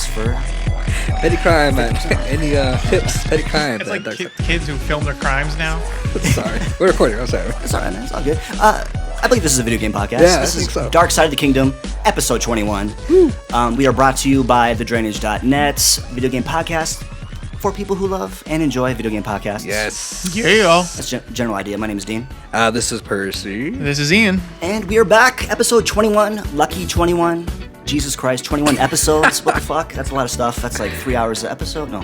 tips for petty crime. Any tips? Petty crime. It's like kids who film their crimes now. Sorry, we're recording. I'm sorry. It's alright, man. It's all good. I believe this is a video game podcast. Yeah, this I think is so. Dark Side of the Kingdom, episode 21. We are brought to you by thedrainage.net, video game podcast for people who love and enjoy video game podcasts. Yes. Yeah. That's general idea. My name is Dean. This is Percy. This is Ian. And we are back, episode 21, lucky 21. Jesus Christ, 21 episodes. What the fuck? That's a lot of stuff. That's like 3 hours an episode. No,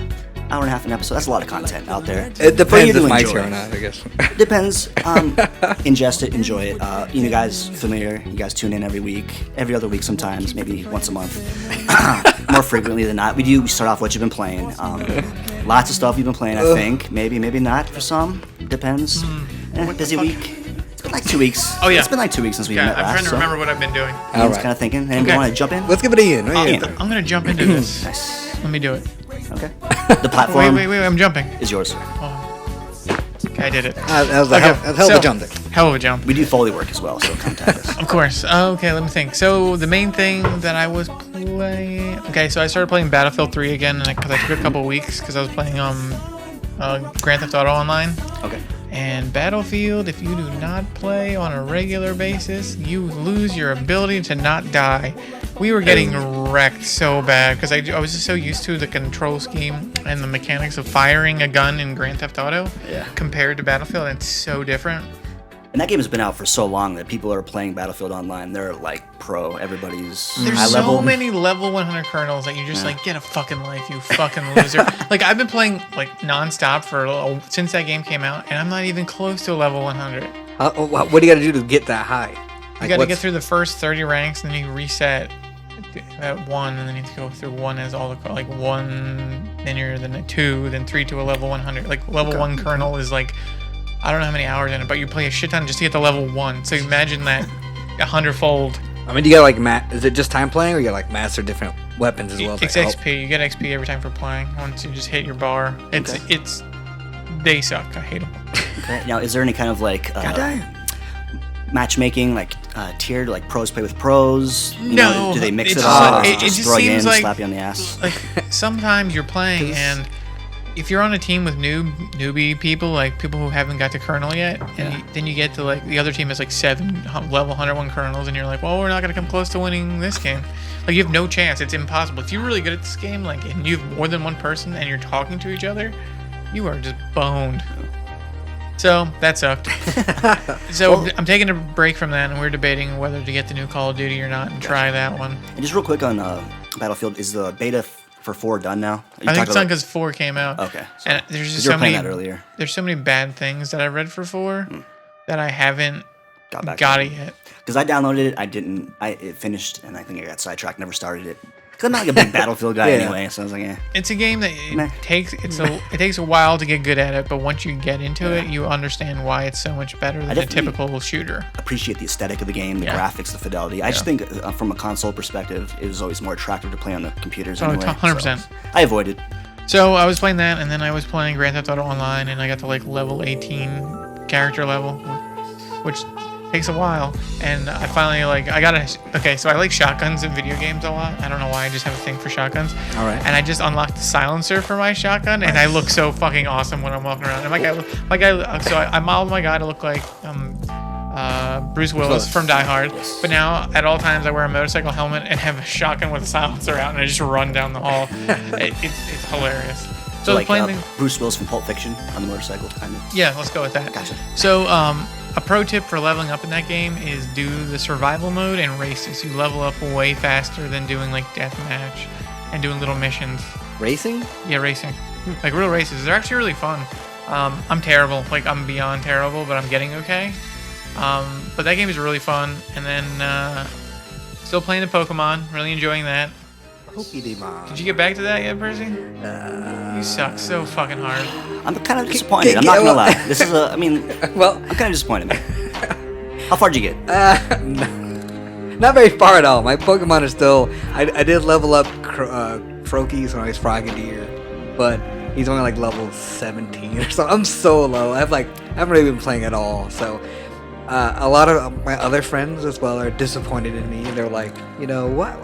hour and a half an episode. That's a lot of content out there. It depends if my Mike's here or not, I guess. Depends. Ingest it, enjoy it. You guys familiar? You guys tune in every week, every other week sometimes, maybe once a month. More frequently than not. We start off what you've been playing. Lots of stuff you've been playing, I think. Maybe not for some. Depends. Busy week. It's been like 2 weeks. Oh, yeah. It's been like 2 weeks since we met I'm last. trying to remember what I've been doing. I was kind of thinking. Anybody Okay. want to jump in? Let's give it a Ian. Right? I'm going to jump into this. Nice. Let me do it. Okay. The platform Wait, I'm jumping. is yours, sir. Okay, I did it. That was a hell of a jump there. Hell of a jump. We do Foley work as well, so contact us. Of course. Okay, let me think. So the main thing that I was playing... Okay, so I started playing Battlefield 3 again because I took a couple weeks because I was playing Grand Theft Auto Online. Okay. And Battlefield, if you do not play on a regular basis, you lose your ability to not die. We were getting wrecked so bad because I was just so used to the control scheme and the mechanics of firing a gun in Grand Theft Auto compared to Battlefield. And it's so different. And that game has been out for so long that people are playing Battlefield Online. They're like pro. Everybody's There's high so level. many level 100 kernels that you just like, get a fucking life, you fucking loser. Like I've been playing like nonstop since that game came out, and I'm not even close to level 100. What do you got to do to get that high? You got to get through the first 30 ranks, and then you reset at 1, and then you have to go through 1 as all the like 1, then you're then 2, then 3 to a level 100. Like level 1 kernel is like, I don't know how many hours in it, but you play a shit ton just to get to level 1. So imagine that 100-fold. I mean, do you got like is it just time playing, or you got like master different weapons as well? It's XP. You get XP every time for playing. Once you just hit your bar, they suck. I hate them. Okay. Now, is there any kind of like matchmaking, like tiered, like pros play with pros? You know, do they mix it up? Or just throw you in, slap you on the ass? Like sometimes you're playing, and if you're on a team with newbie people, like people who haven't got to kernel yet, and then you get to like the other team is like 7 level 101 kernels, and you're like, well, we're not gonna come close to winning this game. Like you have no chance. It's impossible. If you're really good at this game, like, and you have more than one person, and you're talking to each other, you are just boned. So that sucked. So I'm taking a break from that, and we're debating whether to get the new Call of Duty or not and try that one. And just real quick on Battlefield, is the beta for 4 done now? I think it's done because 4 came out. Okay. So, and there's just you were so playing many. that earlier. There's so many bad things that I read for 4 that I haven't got it yet. Because I downloaded it, it finished, and I think I got sidetracked, never started it. Because I'm not like a big Battlefield guy anyway, so I was like, eh. It's a game that it takes a while to get good at it, but once you get into it, you understand why it's so much better than a typical shooter. Appreciate the aesthetic of the game, the graphics, the fidelity. I just think from a console perspective, it was always more attractive to play on the computers anyway. 100%. So I avoided. So I was playing that, and then I was playing Grand Theft Auto Online, and I got to like level 18 character level, which takes a while, and I finally so I like shotguns in video games a lot. I don't know why, I just have a thing for shotguns. All right. And I just unlocked the silencer for my shotgun, and I look so fucking awesome when I'm walking around. And so I modeled my guy to look like Bruce Willis from Die Hard, but now at all times I wear a motorcycle helmet and have a shotgun with a silencer out, and I just run down the hall. It's hilarious. So like playing Bruce Willis from Pulp Fiction on the motorcycle, kind of. Yeah, let's go with that. Gotcha. So a pro tip for leveling up in that game is do the survival mode and races. You level up way faster than doing like deathmatch and doing little missions. Racing? Yeah, racing. Like real races. They're actually really fun. I'm terrible. Like I'm beyond terrible, but I'm getting okay. But that game is really fun. And then still playing the Pokemon. Really enjoying that. Did you get back to that yet, Percy? You suck so fucking hard. I'm kind of disappointed. I'm not gonna lie. This is I'm kind of disappointed, man. How far did you get? Not very far at all. My Pokemon are still. I did level up Croaky, so I was Frogadier, but he's only like level 17 or something. I'm so low. I haven't really been playing at all. So a lot of my other friends as well are disappointed in me. They're like, you know what?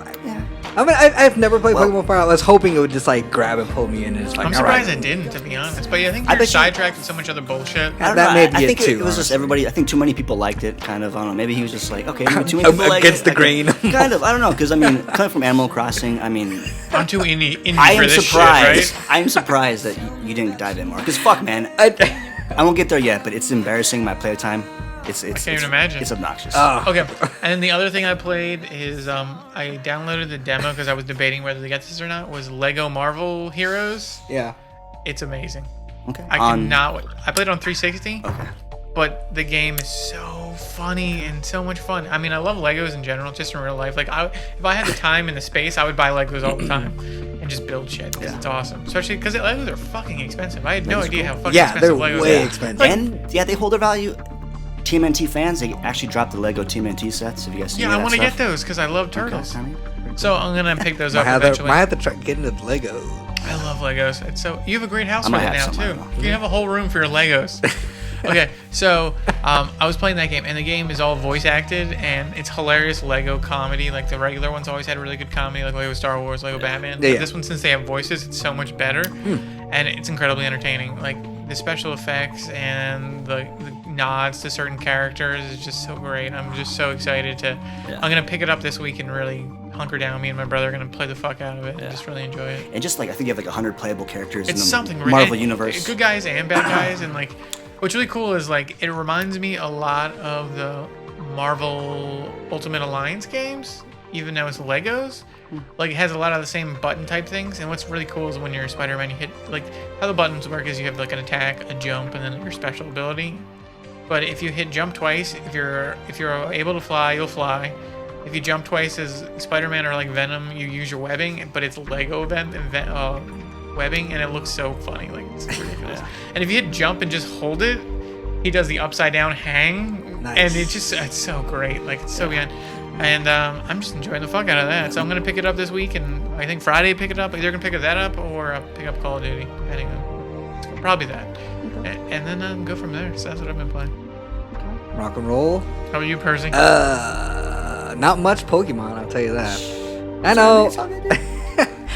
I mean, I've never played Pokemon Fire. I was hoping it would just like grab and pull me in. And it's like, I'm surprised it didn't, to be honest. But yeah, I think you're sidetracked with so much other bullshit. I don't That know. may be I think it too, it was just everybody. I think too many people liked it. Kind of. I don't know. Maybe he was just like, okay, maybe too many I'm people like against it. the grain. Kind of. I don't know. Because I mean, coming from Animal Crossing, I mean, I'm too indie I for am this surprised. shit, right? I am surprised that you didn't dive in more. Because fuck, man, I won't get there yet. But it's embarrassing my playtime. I can't even imagine. It's obnoxious. Okay, and then the other thing I played is I downloaded the demo because I was debating whether to get this or not. Was Lego Marvel Heroes? Yeah. It's amazing. Okay. I cannot wait. I played it on 360. Okay. But the game is so funny and so much fun. I mean, I love Legos in general, just in real life. Like, if I had the time and the space, I would buy Legos all the time and just build shit. Because it's awesome. Especially because Legos are fucking expensive. I had no idea how fucking expensive Legos are. Yeah, they're way expensive. And yeah, they hold their value. TMNT fans, they actually dropped the Lego TMNT sets. Have you guys seen that? Yeah, I want to stuff? get those because I love turtles. Okay. So I'm gonna pick those up Might eventually. have to try getting the Legos. I love Legos. It's so you have a great house I for might it now have some, I too. don't know. You have a whole room for your Legos. Okay, so I was playing that game, and the game is all voice acted, and it's hilarious Lego comedy. Like the regular ones always had really good comedy, like Lego Star Wars, Lego Batman. Yeah. But this one, since they have voices, it's so much better, and it's incredibly entertaining. Like the special effects and the nods to certain characters is just so great. I'm just so excited to. Yeah. I'm gonna pick it up this week and really hunker down. Me and my brother are gonna play the fuck out of it and just really enjoy it. And just like I think you have like 100 playable characters It's in the something Marvel and universe. Good guys and bad guys, and like, what's really cool is like it reminds me a lot of the Marvel Ultimate Alliance games, even though it's Legos. Like it has a lot of the same button type things, and what's really cool is when you're Spider-Man, you hit like how the buttons work is you have like an attack, a jump, and then your special ability. But if you hit jump twice, if you're able to fly, you'll fly. If you jump twice as Spider-Man or like Venom, you use your webbing, but it's Lego webbing, and it looks so funny, like it's ridiculous. And if you hit jump and just hold it, he does the upside down hang, Nice. and it's so great, like it's so good. And I'm just enjoying the fuck out of that. So I'm gonna pick it up this week, and I think Friday pick it up. Either gonna pick that up or pick up Call of Duty, depending on probably that. And then go from there. So that's what I've been playing. Rock and roll. How about you, Percy? Not much Pokemon, I'll tell you that. I know. It's all good.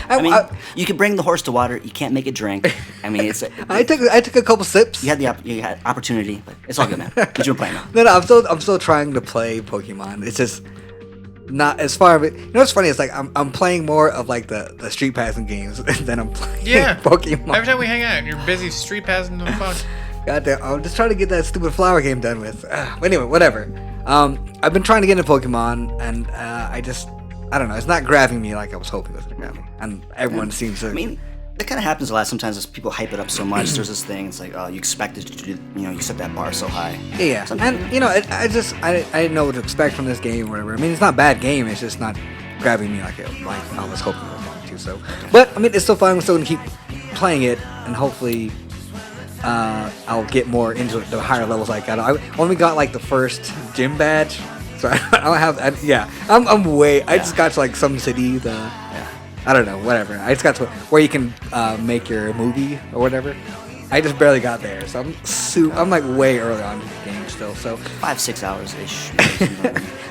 I mean, you can bring the horse to water. You can't make it drink. I mean, it's. I took a couple sips. You had opportunity, but it's all good, man. But you're playing now. No, I'm still trying to play Pokemon. It's just not as far of it. You know what's funny? It's like I'm playing more of like the street passing games than I'm playing Pokemon. Every time we hang out, and you're busy street passing the fuck. Goddamn, I'm just trying to get that stupid flower game done with. But anyway, whatever. I've been trying to get into Pokemon, and I don't know. It's not grabbing me like I was hoping it was gonna grab me. And everyone seems to. I mean, that kind of happens a lot sometimes as people hype it up so much. There's this thing, it's like, oh, you expect it to do, you set that bar so high. Yeah, and I didn't know what to expect from this game or whatever. I mean, it's not a bad game. It's just not grabbing me like I was hoping it was going to. So, but I mean, it's still fun. I'm still gonna keep playing it, and hopefully, I'll get more into the higher levels I got. I only got like the first gym badge, so I don't have. I'm way. I just got to like some city. I don't know, whatever. I just got to where you can make your movie or whatever. I just barely got there, so I'm like way early on in the game still. So 5-6 hours ish.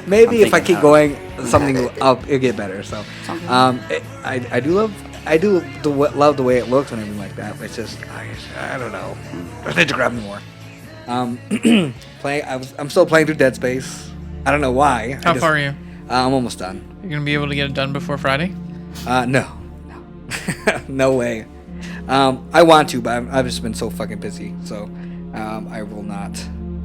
maybe if I keep going, something it'll get better. So I do love the way it looks and everything like that. But it's just I don't know. I need to grab more. I'm still playing through Dead Space. I don't know why. How far are you? I'm almost done. You're gonna be able to get it done before Friday? No, no way. I want to, but I've just been so fucking busy, so I will not.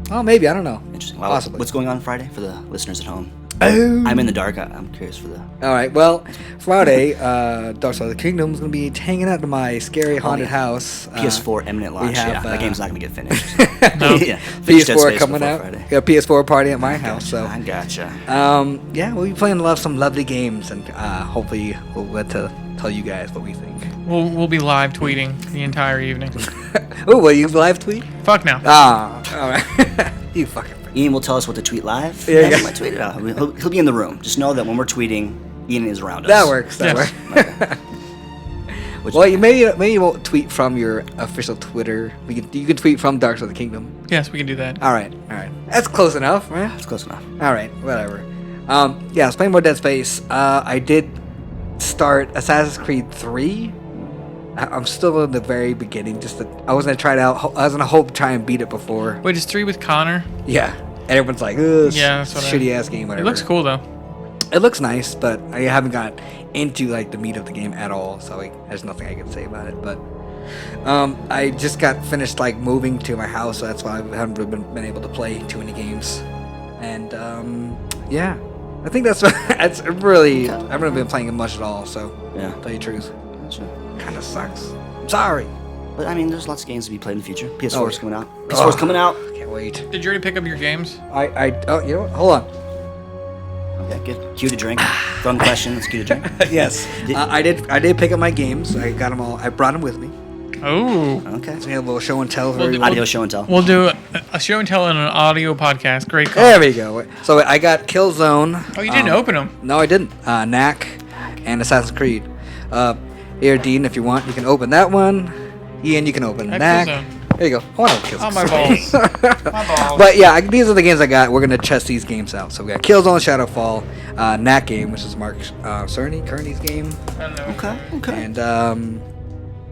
Oh, maybe, I don't know. Interesting. Wow, Possibly. what's going on Friday for the listeners at home? Oh. I'm in the dark. I'm curious for the. All right. Well, Friday, Dark Side of the Kingdom is gonna be hanging out to my scary haunted house. PS4 imminent launch. have, that game's not gonna get finished. No. Yeah, finish Dead PS4 Space coming before out. Friday. Yeah, PS4 party at my house. So I gotcha. yeah, we'll be playing some lovely games, and hopefully we'll get to tell you guys what we think. We'll be live tweeting the entire evening. Oh, will you live tweet? Fuck no. Ah, all right. You fucking. Ian will tell us what to tweet live. Yeah, I might tweet it out. He'll be in the room. Just know that when we're tweeting, Ian is around us. That works. That Yes. works. Well, maybe you won't tweet from your official Twitter. You can tweet from Dark Side of the Kingdom. Yes, we can do that. All right. That's close enough, right? It's close enough. All right, whatever. Yeah, I was playing more Dead Space. I did start Assassin's Creed 3. I'm still in the very beginning. I was gonna try it out. I was gonna try and beat it before. Wait, is 3 with Connor? Yeah, and everyone's like, ugh, Yeah, that's what shitty ass game. Whatever. It looks cool though. It looks nice, but I haven't got into like the meat of the game at all. So there's nothing I can say about it. But I just got finished like moving to my house, so that's why I haven't really been able to play too many games. And yeah, I think that's really. I haven't been playing it much at all. So Yeah. to tell you the truth, Gotcha. kind of sucks. I'm sorry. But I mean, there's lots of games to be played in the future. PS4 is Oh. coming out. PS4 is coming out. Can't wait. Did you already pick up your games? Oh, you know what? Hold on. Okay, good. Cue to drink. Fun question. Let's cue to drink. Yes, I did pick up my games. I got them all. I brought them with me. Oh. Okay. So we had a little show and tell. Audio show and tell. We'll do a show and tell in an audio podcast. Great call. There we go. So I got Killzone. Oh, you didn't open them. No, I didn't. Knack and Assassin's Creed. Here, Dean, if you want, you can open that one. Ian, you can open Knack. Killzone. There you go. Hold on, Killzone. Oh, my balls. My balls. But yeah, these are the games I got. We're gonna test these games out. So we got Killzone, Shadowfall, Knack game, which is Mark Cerny's game, I don't know. Okay. Okay. and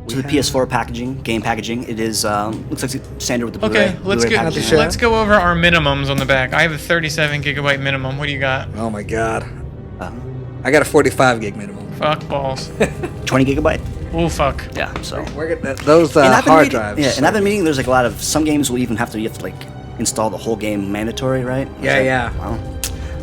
To the PS4 game packaging, it is looks like standard with the Blu-ray. Okay, let's Blu-ray go. packaging. Sure. Let's go over our minimums on the back. I have a 37 gigabyte minimum. What do you got? oh my god, Um, I got a 45 gig minimum. Fuck balls. 20 gigabyte. Oh fuck. Yeah. So. We're getting those And I've been hard reading- drives. Yeah, and I've been reading there's like a lot of some games will even have to like install the whole game mandatory, right? Yeah, yeah. Well,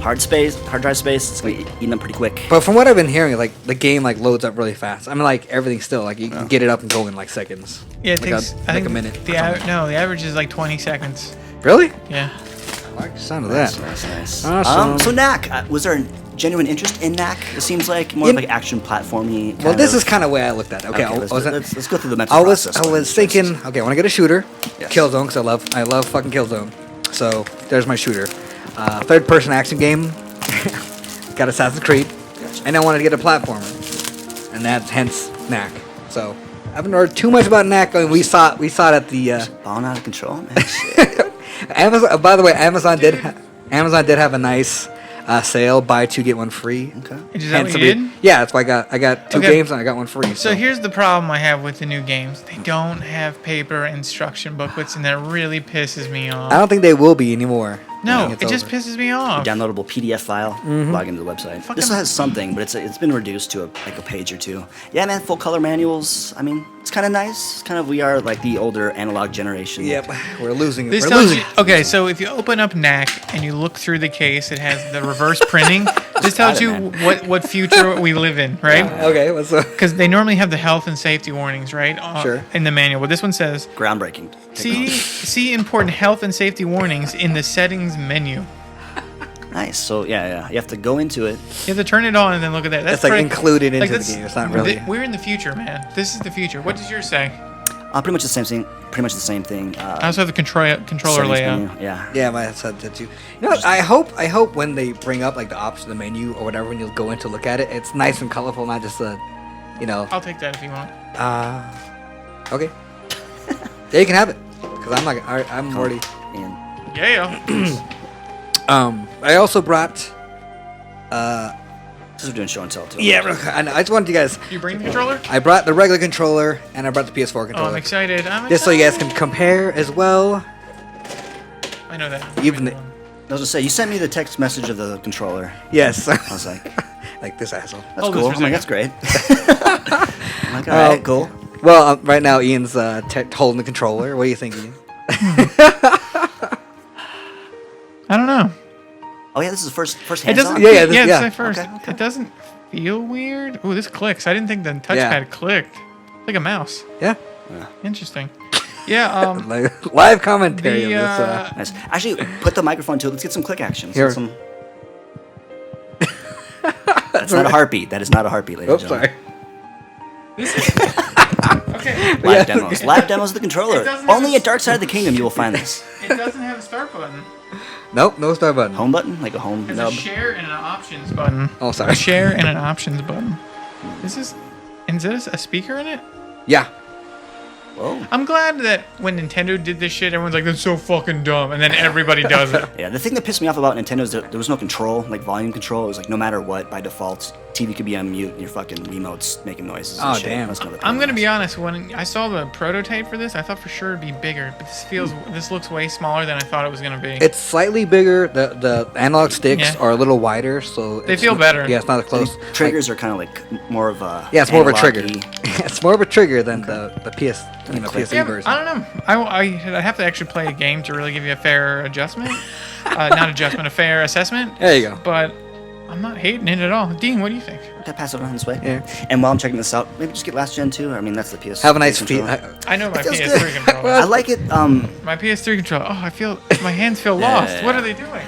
hard drive space. It's gonna be eating up pretty quick. But from what I've been hearing, like the game like loads up really fast. I mean, like everything still, like you can get it up and go in like seconds. Yeah, it like takes. I like think a minute. The average is like 20 seconds. Really? Yeah. I like the sound of Nice, that. nice. Awesome. So Knack, was there a genuine interest in Knack? It seems like more of like action platformy. Well, this is kind of way I looked at it. Okay, let's go through the mental I was process. thinking, okay, when I get a shooter, Yes. Killzone, because I love fucking Killzone. So there's my shooter. Third person action game, got Assassin's Creed, and I wanted to get a platformer, and that's hence Knack. So I haven't heard too much about Knack. I mean, we saw it at the Balling out of control, man. Shit. Amazon. By the way, Amazon did have a nice sale, buy two get one free. Okay. Is that what you we- did? Yeah, that's why I got two Okay. games and I got one free. So here's the problem I have with the new games. They don't have paper instruction booklets, and that really pisses me I off. don't think they will be anymore. No, when it it's just over. pisses me off. Downloadable PDF file. Log into the website. Fucking- This has something, but it's been reduced to a page or two. Yeah, man. Full color manuals. I mean, it's kind of nice. It's kind of we are like the older analog generation. Yep, we're losing it. This We're tells losing you, okay, so if you open up Knack and you look through the case, it has the reverse printing. This tells got it, you man. what future we live in, right? Okay, what's up? Because they normally have the health and safety warnings, right? Sure. In the manual, but this one says, Groundbreaking. see important health and safety warnings in the settings menu. Nice. So yeah, you have to go into it. You have to turn it on and then look at that. That's It's like pretty- included into the that's- game. It's not really. We're in the future, man. This is the future. What does yours say? Pretty much the same thing. Pretty much the same thing. I also have the controller Settings layout. menu, yeah. Yeah, my said that too. You know what? I hope when they bring up like the option, the menu or whatever, when you go in to look at it, it's nice and colorful, not just I'll take that if you want. Okay. Yeah, you can have it. Cause I'm already. And Yeah. I also brought. this is doing show and tell too. Yeah, real quick, I just wanted you guys. You bring the controller? I brought the regular controller and I brought the PS4 Oh, controller. I'm excited. Just so you guys can compare as well. I know that. Even the- I was gonna say you sent me the text message of the controller. Yes. I was like, like this asshole. that's Hold this cool. for a I'm like, that's second. great. I'm like, all right, cool. Well, right now Ian's holding the controller. What do you think, Ian? I don't know. Oh yeah, this is the first It hands doesn't. on. Yeah, It's yeah. like first. Okay, okay. It doesn't feel weird. Oh, this clicks. I didn't think the touchpad Yeah. clicked. It's like a mouse. Yeah. Interesting. Yeah. Like, live commentary The, of this. Nice. Actually, put the microphone to it. Let's get some click actions. Here. Some... That's not a heartbeat. That is not a heartbeat, ladies Oops, and gentlemen. sorry. Okay. Live Yeah, demos. okay. Live demos of the controller. It doesn't have Only a- at Dark Side of the Kingdom you will find this. It doesn't have a start button. Nope, no start button. Home button, like a home There's nub. a share and an options button. Oh, sorry. A share and an options button. Is this a speaker in it? Yeah. Whoa. I'm glad that when Nintendo did this shit, everyone's like, that's so fucking dumb. And then everybody does it. Yeah, the thing that pissed me off about Nintendo is that there was no control, like volume control. It was like no matter what, by default, TV could be on mute and your fucking remote's making noises. Oh, and shit. damn. That's another I'm gonna be pain. honest. When I saw the prototype for this, I thought for sure it'd be bigger, but this looks way smaller than I thought it was gonna be. It's slightly bigger. The analog sticks Yeah. are a little wider, so They it's feel better. Yeah, it's not as close. Triggers are kind of like more of a. Yeah, it's more of a trigger. analog-y. It's more of a trigger than the PS PSE Yeah, version. I don't know. I have to actually play a game to really give you a fair adjustment. Not adjustment, a fair assessment. There you go. But I'm not hating it at all. Dean, what do you think? Can I pass it around this way? Yeah. And while I'm checking this out, maybe just get last gen too. I mean, that's the PS. Have a nice feet. controller. I know my feels PS3 good. controller. I like it. My PS3 controller. Oh, I feel my hands feel lost. What are they doing?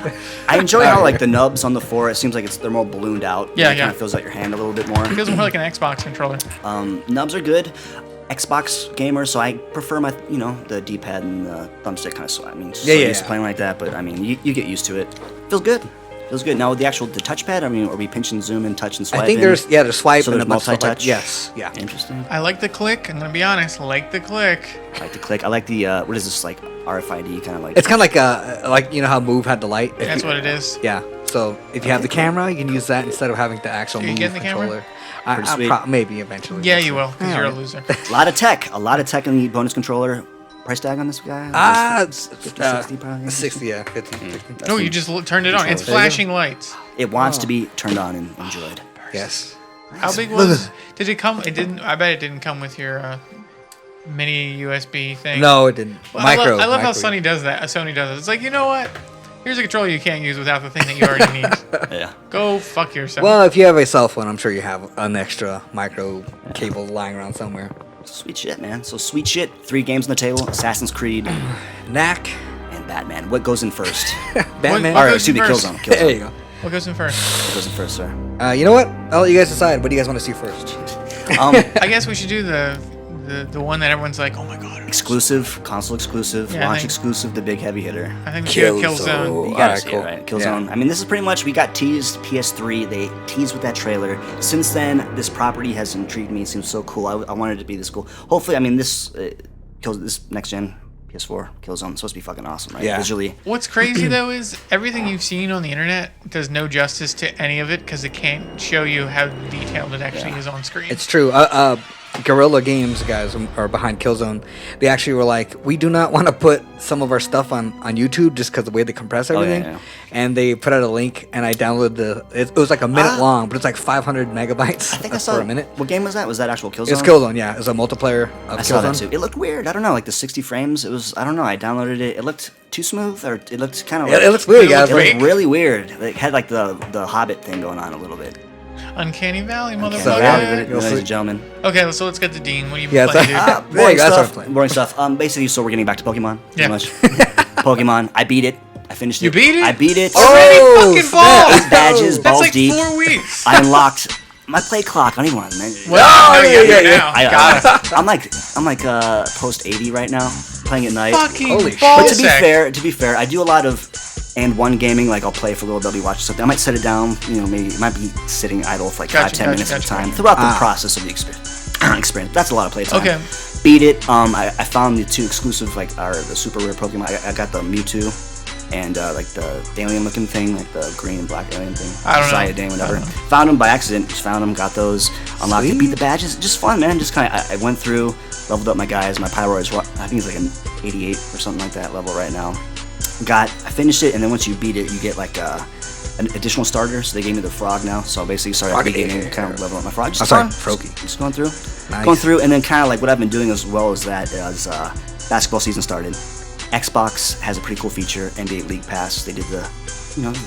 I enjoy how like the nubs on the floor. It seems like they're more ballooned out. Yeah, It yeah. kind of fills out your hand a little bit more. It feels more like an Xbox controller. Nubs are good. Xbox gamer, so I prefer my, the D-pad and the thumbstick kind of swap. I mean, just Yeah, so yeah, used to yeah. playing like that, but I mean, you get used to it. Feels good. Feels good. Now with the touchpad, I mean, are we pinch and zoom and touch and swipe? I think in? there's swipe So and there's a bunch of stuff like- multi-touch? Yes, yeah. Interesting. I like the click. I'm gonna be honest. Like the click. I like the click. I like the what is this like RFID kind of like? It's kind of like you know how Move had the light. If That's you- what it is. Yeah. So if you have the camera, you can use that instead of having the actual So you Move getting the camera? controller. Pretty sweet. Maybe eventually. Yeah, you will, because you're a Alright. loser. a lot of tech in the bonus controller. Price tag on this guy? It's 50, 60 probably. 60, yeah, 50, 60. No, you just turned it on. It's There you go. flashing lights. It wants to be turned on and enjoyed. Yes. How big was? Did it come? It didn't. I bet it didn't come with your mini USB thing. No, it didn't. Well, Micro. I love how micro. Sony does that. Sony does it. It's like, you know what? Here's a controller you can't use without the thing that you already need. Yeah. Go fuck yourself. Well, if you have a cell phone, I'm sure you have an extra micro cable lying around somewhere. Sweet shit, man. So sweet shit. 3 games on the table: Assassin's Creed Knack. and Batman. What goes in first? Batman. What Or goes excuse me, in first? Killzone. There you go. What goes in first? What goes in first, sir? You know what? I'll let you guys decide. What do you guys want to see first? I guess we should do the one that everyone's like, oh my god. Exclusive, console exclusive, Yeah, I launch think- exclusive, the big heavy hitter. I think we should do Killzone. You gotta Alright, see cool. it, right? Killzone. Yeah. I mean, this is pretty much, we got teased PS3. They teased with that trailer. Since then, this property has intrigued me. It seems so cool. I wanted it to be this cool. Hopefully, I mean, this next gen PS4 Killzone is supposed to be fucking awesome, right? Yeah. Visually. What's crazy though is everything you've seen on the internet does no justice to any of it because it can't show you how detailed it actually is on screen. It's true. Guerrilla Games guys who are behind Killzone. They actually were like, we do not want to put some of our stuff on YouTube just because the way they compress everything. yeah. And they put out a link, and I downloaded it was like a minute long, but it's like 500 megabytes I think I for saw a minute. What game was that? Was that actual Killzone? It's Killzone, yeah. It's a multiplayer of I saw that Killzone. too. It looked weird. I don't know, like the 60 frames. It was, I don't know. I downloaded it. It looked too smooth, or it looked kind of. It looks weird, It guys. looked It fake. looked really weird. It had like the Hobbit thing going on a little bit. Uncanny Valley, So, motherfucker. ladies and gentlemen. Okay, so let's get to Dean. What do you Yeah, plan to so- do? There you Boring go, that's what I'm stuff. playing. Boring stuff. Basically, so we're getting back to Pokemon. Pretty Yeah. much. Pokemon. I beat it. I finished it. You beat it? I beat it. Already Oh, fucking snap. balls! Eight badges, That's balls like deep. 4 weeks. I unlocked my play clock. I don't even want to mention. Well, no, yeah, you yeah, do yeah. now. Got it. I'm like post 80 right now, playing at night. Fucking Holy shit. ball But to be sack. fair, I do a lot of and one gaming. Like I'll play for a little bit, I'll be watching something. I might set it down. Maybe it might be sitting idle for like Gotcha, 5-10 minutes at a gotcha. time throughout the process of the experience. That's a lot of playtime. Okay. Beat it. I found the 2 exclusive the super rare Pokemon. I got the Mewtwo and like the alien looking thing, like the green and black alien thing. I don't know. Cyadane, whatever. I don't know. Found them by accident. Just found them, got those, unlocked it, beat the badges. Just fun, man. Just kind of I went through, leveled up my guys. My Pyro is I think he's like an 88 or something like that level right now. I finished it, and then once you beat it, you get like an additional starter. So they gave me the frog now. So I basically started at the Froggy. beginning, kind of leveling up my frog. Just I'm sorry, fun. Froakie. Just going through, Nice. and then kind of like what I've been doing as well as that is basketball season started. Xbox has a pretty cool feature, NBA League Pass. They did the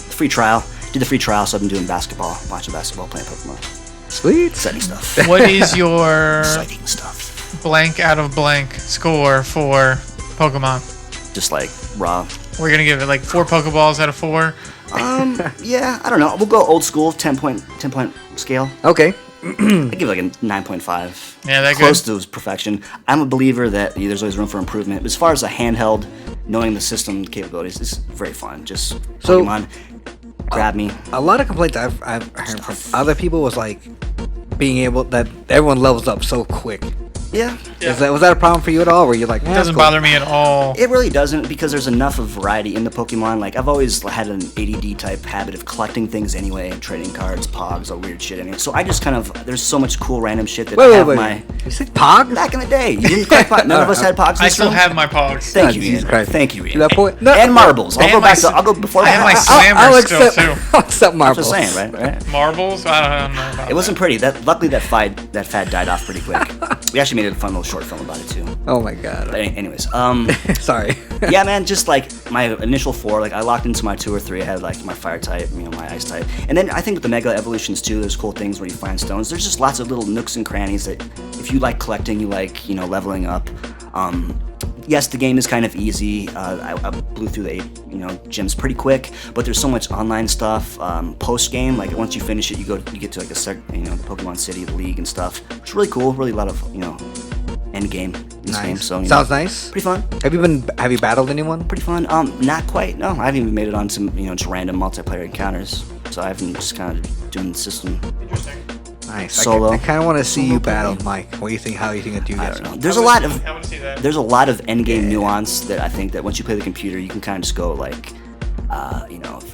free trial. Did the free trial, so I've been doing basketball, watching basketball, playing Pokemon, Sweet. exciting stuff. What is your Exciting stuff. blank out of blank score for Pokemon? Just like raw. We're gonna give it like 4 Pokeballs out of 4. Yeah, I don't know. We'll go old school, 10 point scale. Okay. I give it like a 9.5. Yeah, that close good? to perfection. I'm a believer that there's always room for improvement. But as far as a handheld, knowing the system capabilities is very fun. Just So- Pokemon, grab me. A lot of complaints I've heard from other people was like being able that everyone levels up so quick. Yeah. Was that a problem for you at all? Were you like, It doesn't bother me at all. It really doesn't, because there's enough of variety in the Pokemon. Like, I've always had an ADD type habit of collecting things anyway, trading cards, Pogs, all weird shit anyway. So I just kind of, there's so much cool random shit that I have my... You said Pogs? Back in the day. You didn't collect Pogs? None of us had Pogs in I this still room? have my Pogs. Thank you, Jesus Ian. Christ. Thank you, Ian. That point? No, And marbles. I'll go before I have my that. Slammer still too. I'll accept marbles. Just saying, right? Marbles? I don't know about It wasn't pretty. Luckily that fad died off pretty quick. We actually made a fun little short film about it too. Oh my god. But anyways, Sorry. yeah, man, just like my initial 4, like I locked into my 2 or 3. I had like my fire type, my ice type, and then I think with the Mega Evolutions too, there's cool things where you find stones. There's just lots of little nooks and crannies that, if you like collecting, you like leveling up. Yes, the game is kind of easy. I blew through the 8 gyms pretty quick, but there's so much online stuff. Post game, like once you finish it, you get to like the Pokemon City, the League and stuff. It's really cool. Really a lot of end game in this game. So sounds nice. Pretty fun. Have you battled anyone? Pretty fun. Not quite. No, I haven't even made it on some just random multiplayer encounters. So I've been just kind of doing the system. Interesting. Nice. Solo. I kind of want to see you Solo battle, play. Mike. What do you think? How do you think it do I guys? don't know. There's a lot of I want to see that. there's a lot of end game nuance that I think that once you play the computer, you can kind of just go like,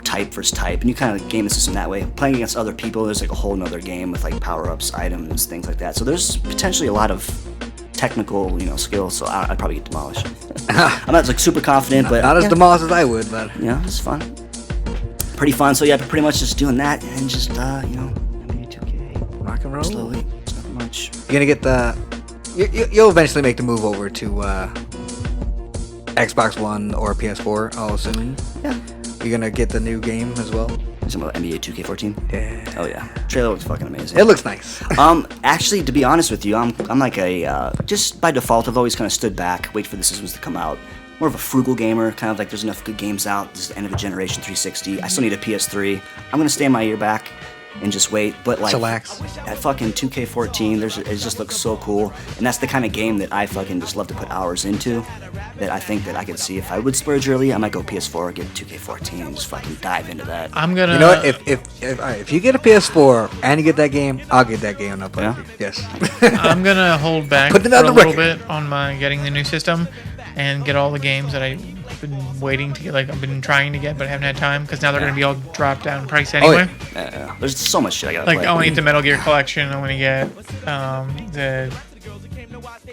type versus type, and you kind of game the system that way. Playing against other people, there's like a whole nother game with like power ups, items, things like that. So there's potentially a lot of technical, skills. So I'd probably get demolished. I'm not like super confident, but Not as demolished as I would, but it's fun. Pretty fun. So yeah, pretty much just doing that and just NBA 2K. rock and roll. Slowly. It's not much. You're gonna get you'll eventually make the move over to Xbox One or PS4, I'll assume. Yeah. You're gonna get the new game as well. Some about NBA 2K14. Yeah. Oh yeah. Trailer looks fucking amazing. It looks nice. Actually, to be honest with you, I'm like just by default, I've always kind of stood back, wait for the systems to come out. More of a frugal gamer, kind of like there's enough good games out. This is the end of a generation 360. I still need a PS3. I'm gonna stay my ear back and just wait. But like, Chillax. that fucking 2K14, it just looks so cool, and that's the kind of game that I fucking just love to put hours into. That I think that I could see if I would splurge early, I might go PS4, get 2K14, and just fucking dive into that. I'm gonna. You know what? If you get a PS4 and you get that game, I'll get that game. And I'll play Yeah? it. Yes. I'm gonna hold back Put it for on a the little record. bit on my getting the new system and get all the games that I've been waiting to get, like I've been trying to get but haven't had time because now they're gonna be all dropped down in price anyway. Yeah. There's so much shit I gotta Like play. I want to get the Metal Gear Collection. I want to get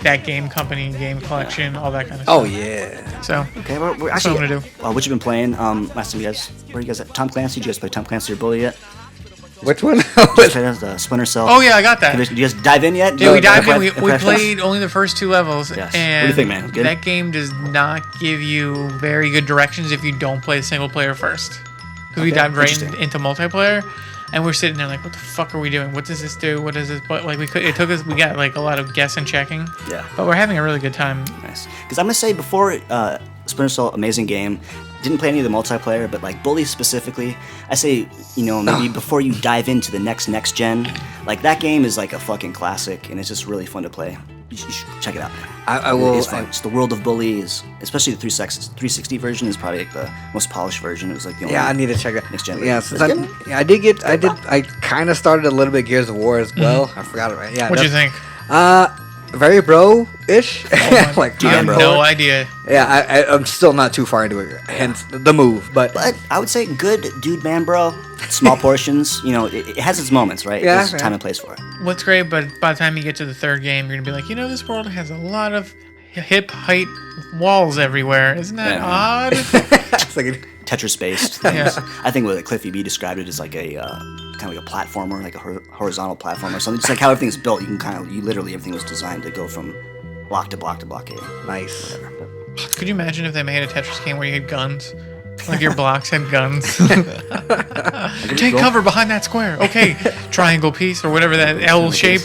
that game company game collection, all that kind of Oh stuff. yeah. So Okay, we're that's what actually. I'm gonna do. What you been playing? Last time where are you guys at? Tom Clancy? Did you guys play Tom Clancy or Bully yet? Which one? Just played the Splinter Cell. Oh yeah, I got that. Did you guys dive in yet? Yeah, we dived in. Have We played only the first 2 levels, Yes. and What do you think, man? Good? that game does not give you very good directions if you don't play single player first. Because we dived right interesting. into multiplayer, and we're sitting there like, what the fuck are we doing? What does this do? What is this? But like it took us. We got like a lot of guess and checking. Yeah. But we're having a really good time. Nice. Because I'm gonna say before Splinter Cell, amazing game. Didn't play any of the multiplayer, but like Bully specifically, I say maybe before you dive into the next gen, like that game is like a fucking classic, and it's just really fun to play. You should check it out. I will. It's fun. It's the world of Bully is, especially the 360 version is probably like the most polished version. It was like the only Yeah, I need to check it. next gen. Yeah, version. since I kind of started a little bit Gears of War as well. I forgot it. Right? Yeah. What'd you think? Very bro-ish. Like I have bro. no idea. Yeah, I'm still not too far into it. Hence the move, but But I would say good dude, man, bro. Small portions. It has its moments, right? Yeah, There's yeah. time and place for it. What's great, but by the time you get to the 3rd game, you're gonna be like, this world has a lot of hip height walls everywhere. Isn't that Yeah. odd? it's like Tetris based. Yeah. I think what Cliffy B described it as like a kind of like a platformer, like a horizontal platform or something. Just like how everything's built, you literally everything was designed to go from block to block to block A. nice. Whatever. But Could you imagine if they made a Tetris game where you had guns? Like your blocks had guns. Take cover behind that square. Okay, triangle piece or whatever that L shape.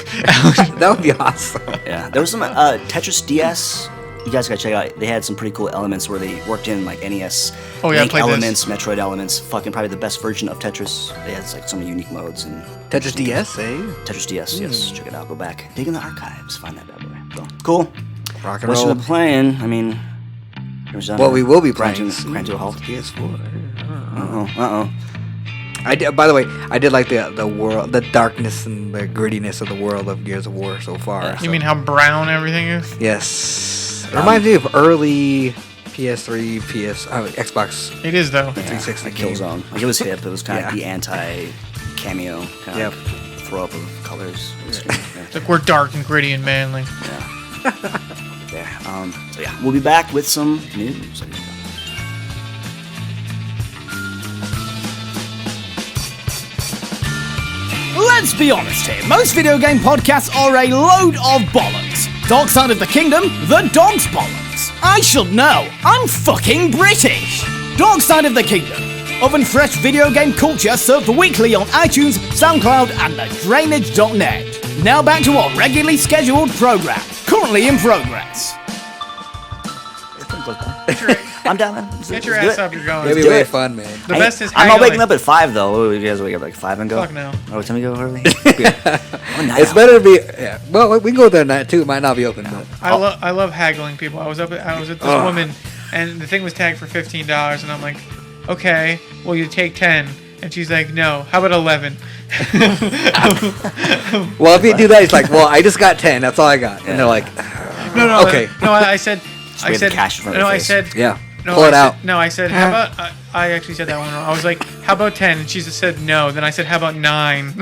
That would be awesome. yeah, there was some Tetris DS. You guys gotta check it out. They had some pretty cool elements where they worked in like NES Oh, yeah, I Link played this. elements, Metroid elements. Fucking probably the best version of Tetris. They had like some unique modes and Tetris DS, eh? Tetris DS. Yes, check it out. Go back, dig in the archives, find that bad boy. So, cool. Rock and What you roll. been playing? I mean, What we will be grind playing. to a halt. PS4. Uh oh. I did, by the way, I did like the world, the darkness and the grittiness of the world of Gears of War so far. You mean how brown everything is? Yes. It reminds me of early PS3, Xbox. It is though. 360 like Killzone. Like it was hip. It was kind of the anti-cameo kind Yep. of throw up of colors. Like we're dark and gritty and manly. So yeah, we'll be back with some news. Let's be honest here, most video game podcasts are a load of bollocks. Dark Side of the Kingdom, the dog's bollocks. I should know, I'm fucking British. Dark Side of the Kingdom, oven fresh video game culture served weekly on iTunes, SoundCloud and thedrainage.net. Now back to our regularly scheduled program, currently in progress. I'm down, man. Get your ass up, you're going. It'll be do very it. fun, man. The best is I'm not waking haggling. up at 5 though. What, you guys wake up like 5 and go? Fuck no. Oh, what time you go early? It's better to be. Yeah. Well, we can go there at night too. It might not be open, but I love haggling people. I was at this woman, and the thing was tagged for $15, and I'm like, okay, well you take 10, and she's like, no, how about 11? well, if you do that, it's like, well, I just got 10. That's all I got, and they're like, No, okay. No, I said, we had the cash in front of no, their I face. said, yeah, no, pull it I out. Said, no, I said, how about? I actually said that one wrong. I was like, how about 10? And she just said no. Then I said, how about 9?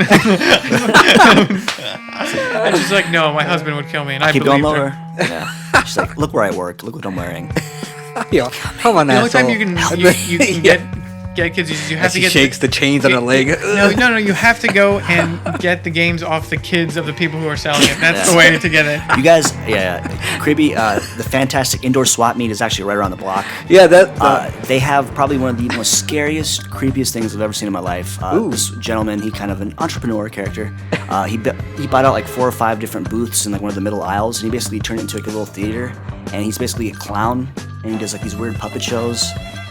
And she's like, no, my husband would kill me. And I Keep believed going lower. her. Yeah. She's like, look where I work. Look what I'm wearing. Yo, come on, The only time you asshole. can get kids is you have As to he get shakes the chains on her leg. No, you have to go and get the games off the kids of the people who are selling it. That's the way to get it. You guys, creepy. The fantastic indoor swap meet is actually right around the block. Yeah, They have probably one of the most scariest, creepiest things I've ever seen in my life. This gentleman, he kind of an entrepreneur character. He bought out like 4 or 5 different booths in like one of the middle aisles, and he basically turned it into like a little theater. And he's basically a clown, and he does like these weird puppet shows.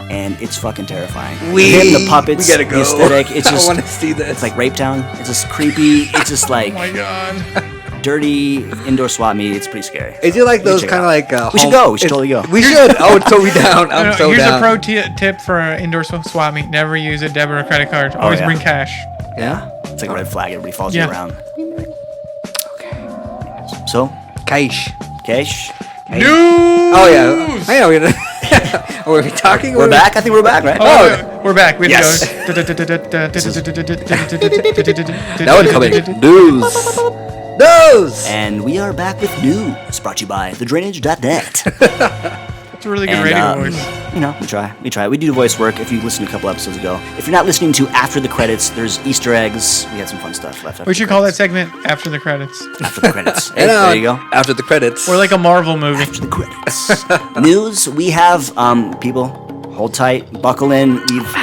And it's fucking terrifying. Him, the puppets, we gotta go. the aesthetic. It's just, I want to see this. it's like Rape Town. It's just creepy. It's just like Oh my god. dirty indoor swap meet. It's pretty scary. Is it like those check it kind of out. like? We should go. We should totally go. We should. Oh, totally down. I'm so Here's down. a pro tip for indoor swap meet: never use a debit or credit card. Always yeah. bring cash. Yeah. It's like a red flag. Everybody follows Yeah. you around. So, Cash. Cash. News. Oh yeah. I know. Are we talking? We're back. I think we're back, right? Oh, we're back. We have Yes. to go. That one coming. News. News. And we are back with news brought to you by thedrainage.net. It's a really good And, radio voice. You know, we try. We do voice work. If you listened a couple episodes ago, if you're not listening to after the credits, there's Easter eggs. We had some fun stuff left. We should call that segment after the credits. after the credits. Hey, And there you go. After the credits. Or like a Marvel movie. After the credits. News. We have people. Hold tight. Buckle in. We've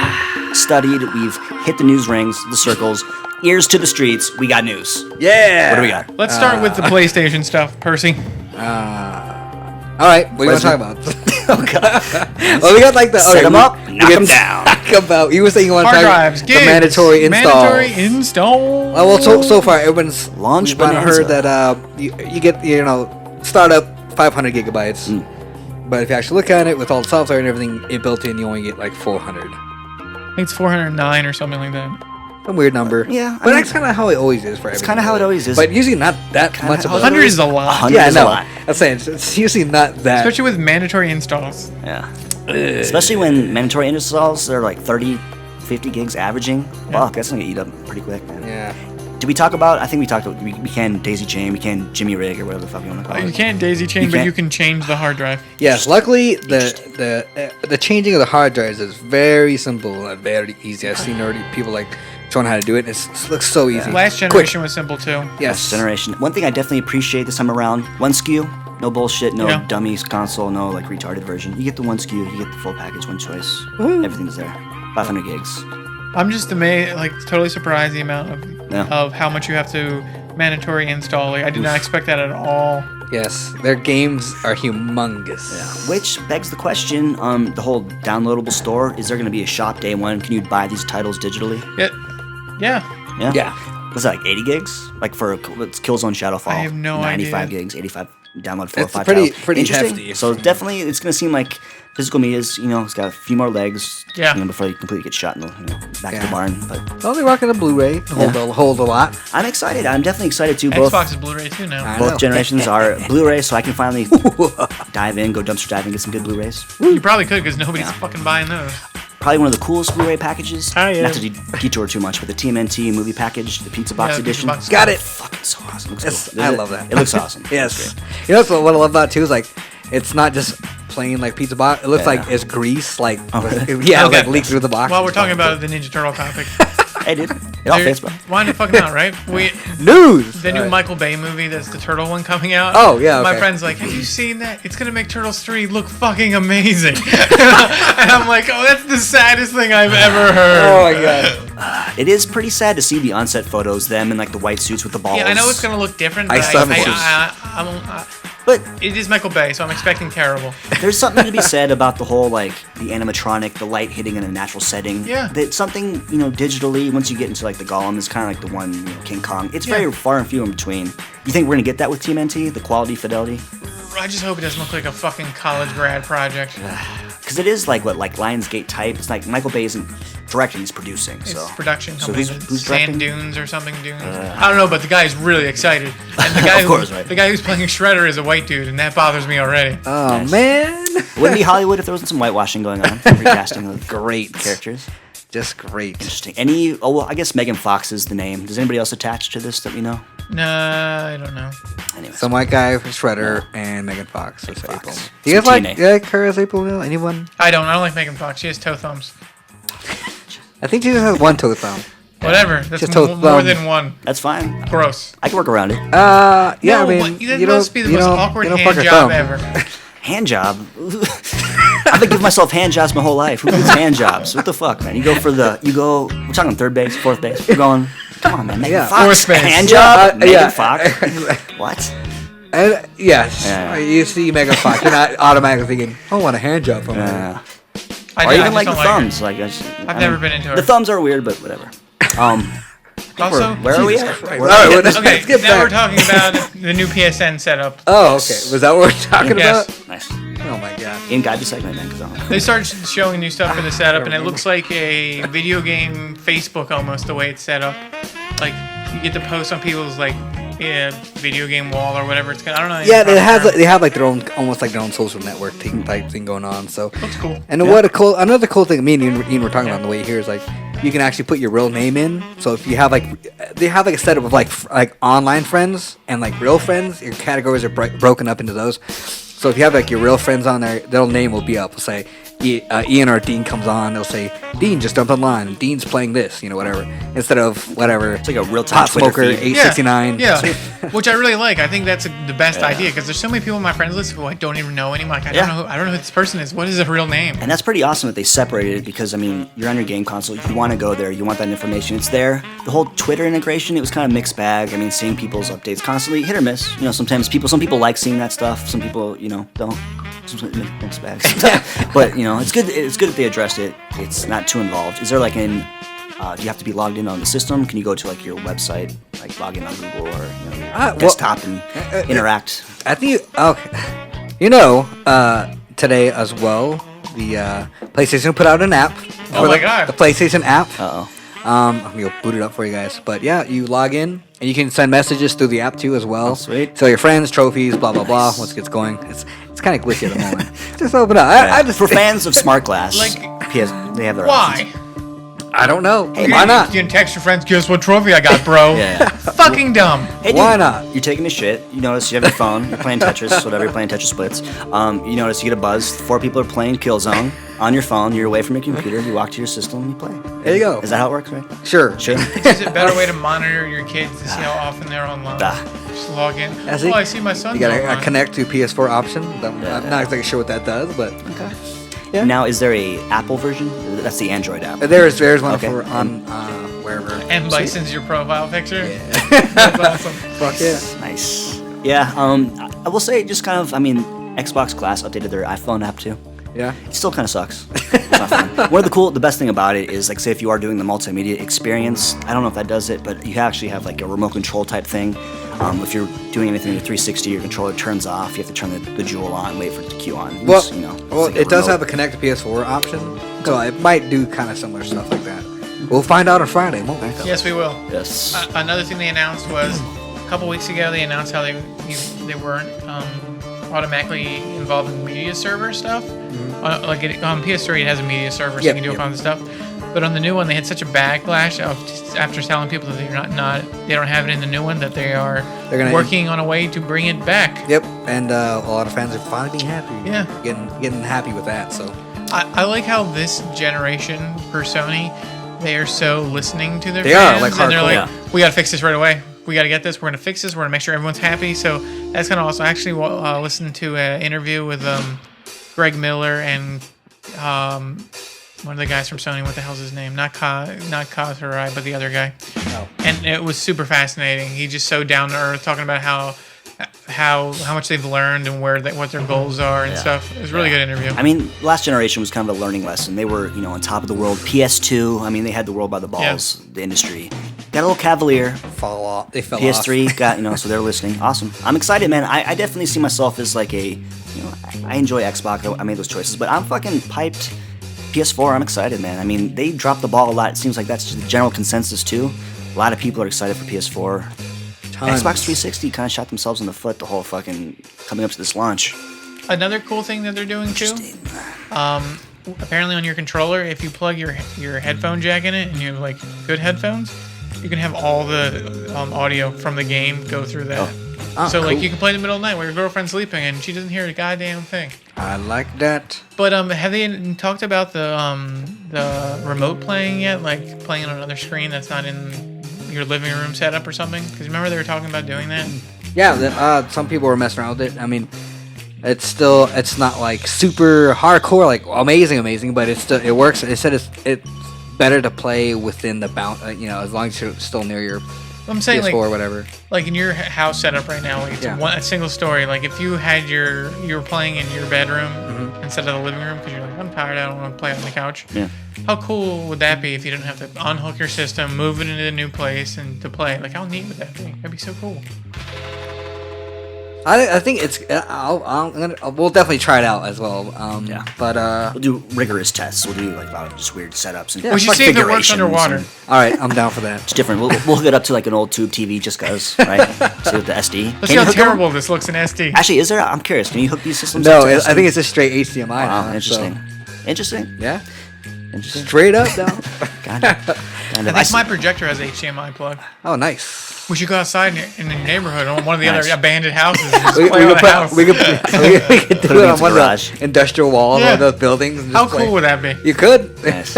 studied. We've hit the news rings, the circles, ears to the streets. We got news. Yeah. What do we got? Let's start with the PlayStation stuff, Percy. All right. What do you want to talk about? Oh God. Well, we got like the Set 'em up, knock 'em down. Talk about. You were saying you want to Hard talk drives, the gigs, mandatory install. Mandatory install. Well, so far everyone's Launch we've heard bonanza. that you get startup 500 gigabytes, but if you actually look at it with all the software and everything built in, you only get like 400. I think it's 409 or something like that. A weird number. Yeah, but that's kind of how it always is for everything. It's kind of how it always is. But usually not that much of a 100 is a lot. 100 Yeah, is no. a lot. I'm saying it's usually not that. Especially with mandatory installs. Yeah. Especially when mandatory installs are like 30, 50 gigs averaging. Fuck, that's gonna eat up pretty quick, man. Yeah. Did we talk about? I think we talked about. We can daisy chain. We can Jimmy rig or whatever the fuck you want to call it. You can't daisy chain, You but can't? you can change the hard drive. Yes. Luckily, the changing of the hard drives is very simple and very easy. I've seen already people like showing how to do it. It looks so easy. Last generation was simple too. Yes. Generation. One thing I definitely appreciate this time around: one SKU, no bullshit, no Yeah. dummies console, no like retarded version. You get the one SKU, you get the full package, one choice. Everything's there. 500 gigs. I'm just amazed, like totally surprised the amount Yeah. of how much you have to mandatory install. Like, I did not expect that at all. Yes. Their games are humongous. Which begs the question: the whole downloadable store. Is there going to be a shop day one? Can you buy these titles digitally? Yeah. Yeah. Yeah. Was that like 80 gigs? Like for it's Killzone Shadowfall. I have no 95 idea. gigs, 85 download 4 or It's 5 pretty- titles. pretty Interesting. hefty. So definitely it's going to seem like physical meat is, it's got a few more legs. Yeah. Before you completely get shot in the back of the barn. But Well, they're rocking a Blu-ray. Hold a lot. I'm excited. I'm definitely excited too. Xbox is Blu-ray too now. I Both know. generations are Blu-ray, so I can finally dive in, go dumpster diving, get some good Blu-rays. You probably could because nobody's fucking buying those. Probably one of the coolest Blu-ray packages. Oh, yeah. Not to detour too much, but the TMNT movie package, the pizza box Yeah, the pizza edition. box. Got it. Fucking so awesome. Looks Yes, cool. I love that. It looks awesome. Yes. You know what I love about it too is like it's not just plain like pizza box. It looks like it's grease, like Okay. like leaked through the box. While we're talking about the Ninja Turtle topic, Hey, dude. It all fits, bro. wind the fuck out, right? News. The new All right. Michael Bay movie, that's the turtle one coming out. Oh, yeah, My okay. friend's like, have you seen that? It's gonna make Turtles 3 look fucking amazing. And I'm like, oh, that's the saddest thing I've ever heard. Oh my god. It is pretty sad to see the onset photos, them in like the white suits with the balls. Yeah, I know it's gonna look different, I but still haven't seen But it is Michael Bay, so I'm expecting terrible. there's something to be said about the whole like the animatronic, the light hitting in a natural setting. Yeah. That something digitally, once you get into like the Golem, is kind of like the one King Kong. It's very far and few in between. You think we're gonna get that with TMNT? The quality, fidelity? I just hope it doesn't look like a fucking college grad project. Because it is like Lionsgate type. It's like Michael Bay isn't directing; he's producing. It's So production So company. who's Sand directing? Dunes or something Dunes. I don't know, but the guy's really excited. And the guy, Of course, right. the guy who's playing Shredder is a white dude, and that bothers me already. Oh man. Wouldn't be Hollywood if there wasn't some whitewashing going on, recasting of Great. characters. Just great. Interesting. Well, I guess Megan Fox is the name. Does anybody else attach to this that we know? Nah, I don't know. Anyways. Some white guy, Shredder, and Megan Fox as Fox. April. Do you guys Some like TNA. her as April O'Neil? Anyone? I don't like Megan Fox. She has toe thumbs. I think she just has one toe thumb. Whatever. That's Just toe more thumb. than one. That's fine. Gross. I can work around it. Yeah, No, I mean, what- that you must don't- be the you most don't- awkward you don't hand fuck your job thumb. ever. Hand job. I've been giving myself hand jobs my whole life. Who gives hand jobs? What the fuck, man? We're talking third base, fourth base. We're going, come on, man. Megan Yeah. Fox. Fourth base. Hand Yeah, job? Megan yeah. Fox? What? And yes, Yeah. you see Megan Fox, you're not automatically thinking, I want a hand job from her. I Or know, I even just like the don't her. thumbs. I've never been into her. The thumbs are weird, but whatever. Also, Where are we Jesus at? Christ. Where All are right, we well, at? let's okay, get now we're back. talking about the new PSN setup. Oh, okay. Was that what we're talking Yes. about? Nice. Oh my god. In guide the segment, man, because I don't know. They started showing new stuff for the setup, and it looks like a video game Facebook almost the way it's set up. Like you get to post on people's like video game wall or whatever it's called. I don't know. Yeah, they have like their own, almost like their own social network type thing going on. So Looks cool. And another cool thing me and Ian were talking about on the way here is like you can actually put your real name in. So if you have they have like a setup of like online friends and like real friends. Your categories are broken up into those. So if you have like your real friends on there, their name will be up. We'll say Ian or Dean comes on. They'll say Dean just jumped online. And Dean's playing this, whatever. Instead of whatever. It's like a real-time Hot Twitter Smoker feed. 869. Yeah, which I really like. I think that's the best idea because there's so many people on my friends list who I don't even know anymore. Like, I don't know who this person is. What is their real name? And that's pretty awesome that they separated it because, I mean, you're on your game console. You want to go there. You want that information. It's there. The whole Twitter integration, it was kind of mixed bag. I mean, seeing people's updates constantly, hit or miss. Sometimes some people like seeing that stuff. Some people, don't. Sometimes mixed bags. But, it's good that they addressed it. It's not too involved. Is there like do you have to be logged in on the system? Can you go to like your website, like log in on Google or your desktop and interact? I think today as well, the PlayStation put out an app. Oh my God. The PlayStation app. Uh-oh. I'm gonna boot it up for you guys. But yeah, you log in and you can send messages through the app too as well. Oh, sweet. So your friends, trophies, blah blah blah. Once it gets going, it's kind of glitchy at the moment. Just open up. I just For fans of Smart Glass, Like, they have their Why? options. I don't know. Hey, Why not? You can text your friends, guess what trophy I got, bro? Yeah. Fucking dumb. Hey, dude, Why not? You're taking a shit. You notice you have your phone. You're playing Tetris, whatever. You're playing Tetris Splits. You notice you get a buzz. 4 people are playing Killzone on your phone. You're away from your computer. You walk to your system and you play. There you go. Is that how it works, right? Sure. Sure. Is it a better way to monitor your kids to see how often they're online? Just log in. That's Oh, it. I see my son's You got online. a connect to PS4 option. I'm not exactly sure what that does, but Yeah. Now, is there a Apple version? That's the Android app. there's one Okay. for on wherever. And license your profile picture. That's awesome. Fuck yeah. Nice. Yeah. I will say, just kind of. I mean, Xbox Glass updated their iPhone app too. Yeah. It still kind of sucks. It's not fun. The best thing about it is, like, say if you are doing the multimedia experience, I don't know if that does it, but you actually have like a remote control type thing. If you're doing anything with 360, your controller turns off. You have to turn the Jewel on, wait for it to queue on. Well, It's, well, it does have a connect to PS4 option, so it might do kind of similar stuff like that. We'll find out on Friday, won't we? Yes, we will. Yes. Another thing they announced was a couple weeks ago. They announced how they weren't automatically involved in media server stuff. Like on PS3, it has a media server, so you can do a bunch of stuff. But on the new one, they had such a backlash after telling people that they don't have it in the new one, that they're working on a way to bring it back. Yep, and a lot of fans are finally being happy. Yeah, getting happy with that. So I like how this generation for Sony, they are so listening to their They fans, are, like, and they're hardcore. like, we got to fix this right away. We got to get this. We're gonna fix this. We're gonna make sure everyone's happy. So that's kind of awesome. I actually listened to an interview with Greg Miller and one of the guys from Sony. What the hell's his name? Not Kaz Hirai, but the other guy. Oh. And it was super fascinating. He's just so down to earth, talking about how much they've learned and what their goals are and stuff. It was a really good interview. I mean, last generation was kind of a learning lesson. They were, on top of the world. PS2, I mean, they had the world by the balls, the industry. Got a little cavalier. They fell PS3 off. got, so they're listening. Awesome. I'm excited, man. I definitely see myself as like I enjoy Xbox. I made those choices, but I'm fucking piped. PS4, I'm excited, man. I mean, they dropped the ball a lot. It seems like that's just the general consensus, too. A lot of people are excited for PS4. Tons. Xbox 360 kind of shot themselves in the foot the whole fucking coming up to this launch. Another cool thing that they're doing too, apparently on your controller, if you plug your headphone jack in it and you have like good headphones, you can have all the audio from the game go through that. So like cool. you can play in the middle of the night while your girlfriend's sleeping and she doesn't hear a goddamn thing. I like that. But have they talked about the remote playing yet? Like playing on another screen that's not in your living room setup or something? Because remember they were talking about doing that? Yeah, some people were messing around with it. I mean, it's not like super hardcore, like amazing, but it works. It said it's better to play within the bound, as long as you're still near your I'm saying PS4 like, or whatever. Like in your house setup right now, like it's a single story. Like if you had you were playing in your bedroom instead of the living room because you're like, I'm tired, I don't want to play on the couch. Yeah. How cool would that be if you didn't have to unhook your system, move it into a new place, and to play? Like how neat would that be? That'd be so cool. I think it's. We'll definitely try it out as well. But we'll do rigorous tests. We'll do like a lot of just weird setups and we should see if it works underwater. All right, I'm down for that. It's different. We'll hook it up to like an old tube TV just cause, right? See with the SD. Let's see how terrible this looks in SD. Actually, is there? I'm curious. Can you hook these systems? No, up to I think it's just straight HDMI. Wow, now, interesting. So. Interesting. Yeah. Interesting. Straight up now. I think my projector has HDMI plug. Oh, nice. We should go outside in the neighborhood on one of the other abandoned houses. We could do it on one of the industrial walls of those buildings. How cool would that be? You could. Nice.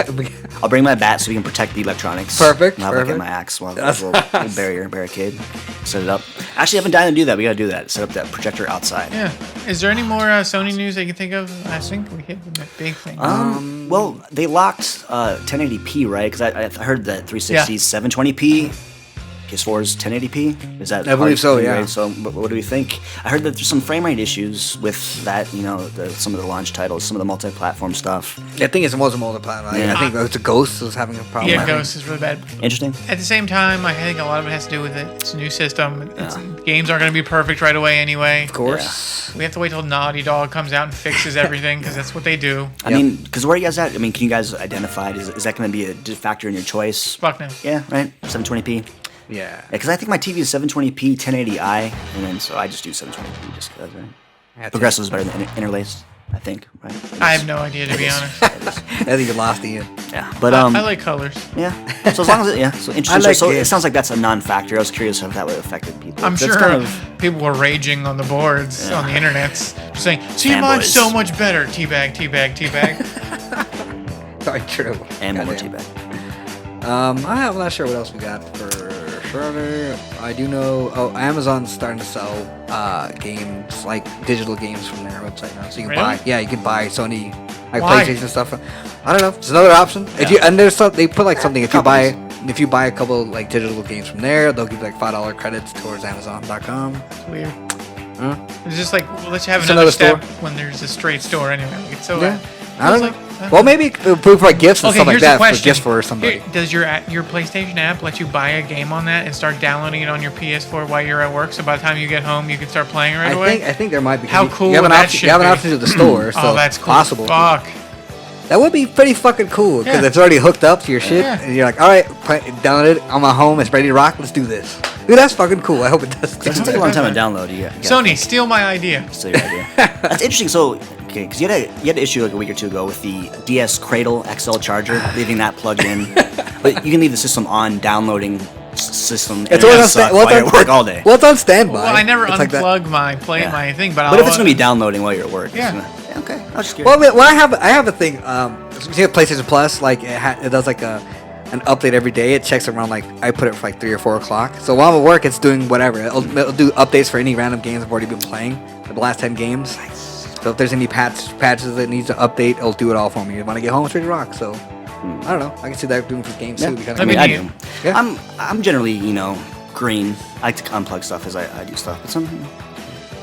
I'll bring my bat so we can protect the electronics. Perfect. And I'll like my axe while a little barricade. Set it up. Actually, I've been dying to do that. We gotta do that. Set up that projector outside. Yeah. Is there any more Sony news that you can think of? I think we hit the big thing. Well, they locked 1080p, right? Because I heard that 360 is 720p. PS4's 1080p. Is that? I believe so. Yeah. Right? So, what do we think? I heard that there's some frame rate issues with that. Some of the launch titles, some of the multi-platform stuff. I think it's most multi-platform. I think it's a Ghost was having a problem. Yeah, Ghost is really bad. Interesting. At the same time, I think a lot of it has to do with it. It's a new system. Games aren't going to be perfect right away anyway. Of course. Yeah. We have to wait till Naughty Dog comes out and fixes everything because that's what they do. I mean, because where are you guys at? I mean, can you guys identify? Is that going to be a factor in your choice? Fuck no. Yeah, right. 720p. Yeah. Because I think my TV is 720p, 1080i, and then so I just do 720p just because, right? Progressive is better than interlaced, I think, right? I have no idea, to be honest. I think you lost Ian. Yeah, but I like colors. Yeah. So as long as so interesting. Like so it sounds like that's a non-factor. I was curious how that would have affected people. I'm sure people were raging on the boards on the internet, saying, "See, mine's so much better." Teabag. Sorry, true. And one more teabag. I'm not sure what else we got for further. I do know. Amazon's starting to sell games, like digital games from their website now. So you can buy. Yeah, you can buy Sony, like PlayStation stuff. I don't know. It's another option. Yeah. If you they put like something. If you buy a couple like digital games from there, they'll give like $5 credits towards Amazon.com. Weird. It's just like, well, let's have It's another another step when there's a straight store anyway. Like, it's so. Yeah. I it's don't like, know. Well, maybe for like gifts and Okay, stuff like here's the that. For question. gifts for somebody. Does your PlayStation app let you buy a game on that and start downloading it on your PS4 while you're at work? So by the time you get home, you can start playing right away. I think there might be. How cool You have would an that option. shit You have an be? option to the store, so Oh, that's it's cool. possible. Fuck. That would be pretty fucking cool because Yeah. it's already hooked up to your shit, Yeah. and you're like, all right, download it on my home. It's ready to rock. Let's do this. Dude, that's fucking cool. I hope it does. It doesn't take a long time to download. You got Sony, steal my idea. Still your idea. That's interesting. So, okay, because you had an issue like a week or two ago with the DS Cradle XL charger, leaving that plugged in. But you can leave the system on downloading system. It's always on suck well, while you're at work all day. Well, it's on standby. Well, I never It's like that. unplug my thing, but But if it's gonna be downloading while you're at work, Yeah. okay. I was just curious. Well, I have a thing. You see, PlayStation Plus, like it does like an update every day. It checks around like I put it for like 3 or 4 o'clock. So while I'm at work, it's doing whatever. It'll do updates for any random games I've already been playing for the last 10 games. So if there's any patches that needs to update, it'll do it all for me. When I get home, it's ready to rock. So I don't know. I can see that doing for games too. Because I mean, I you- do. Yeah. I'm generally green. I like to unplug stuff as I do stuff, but something.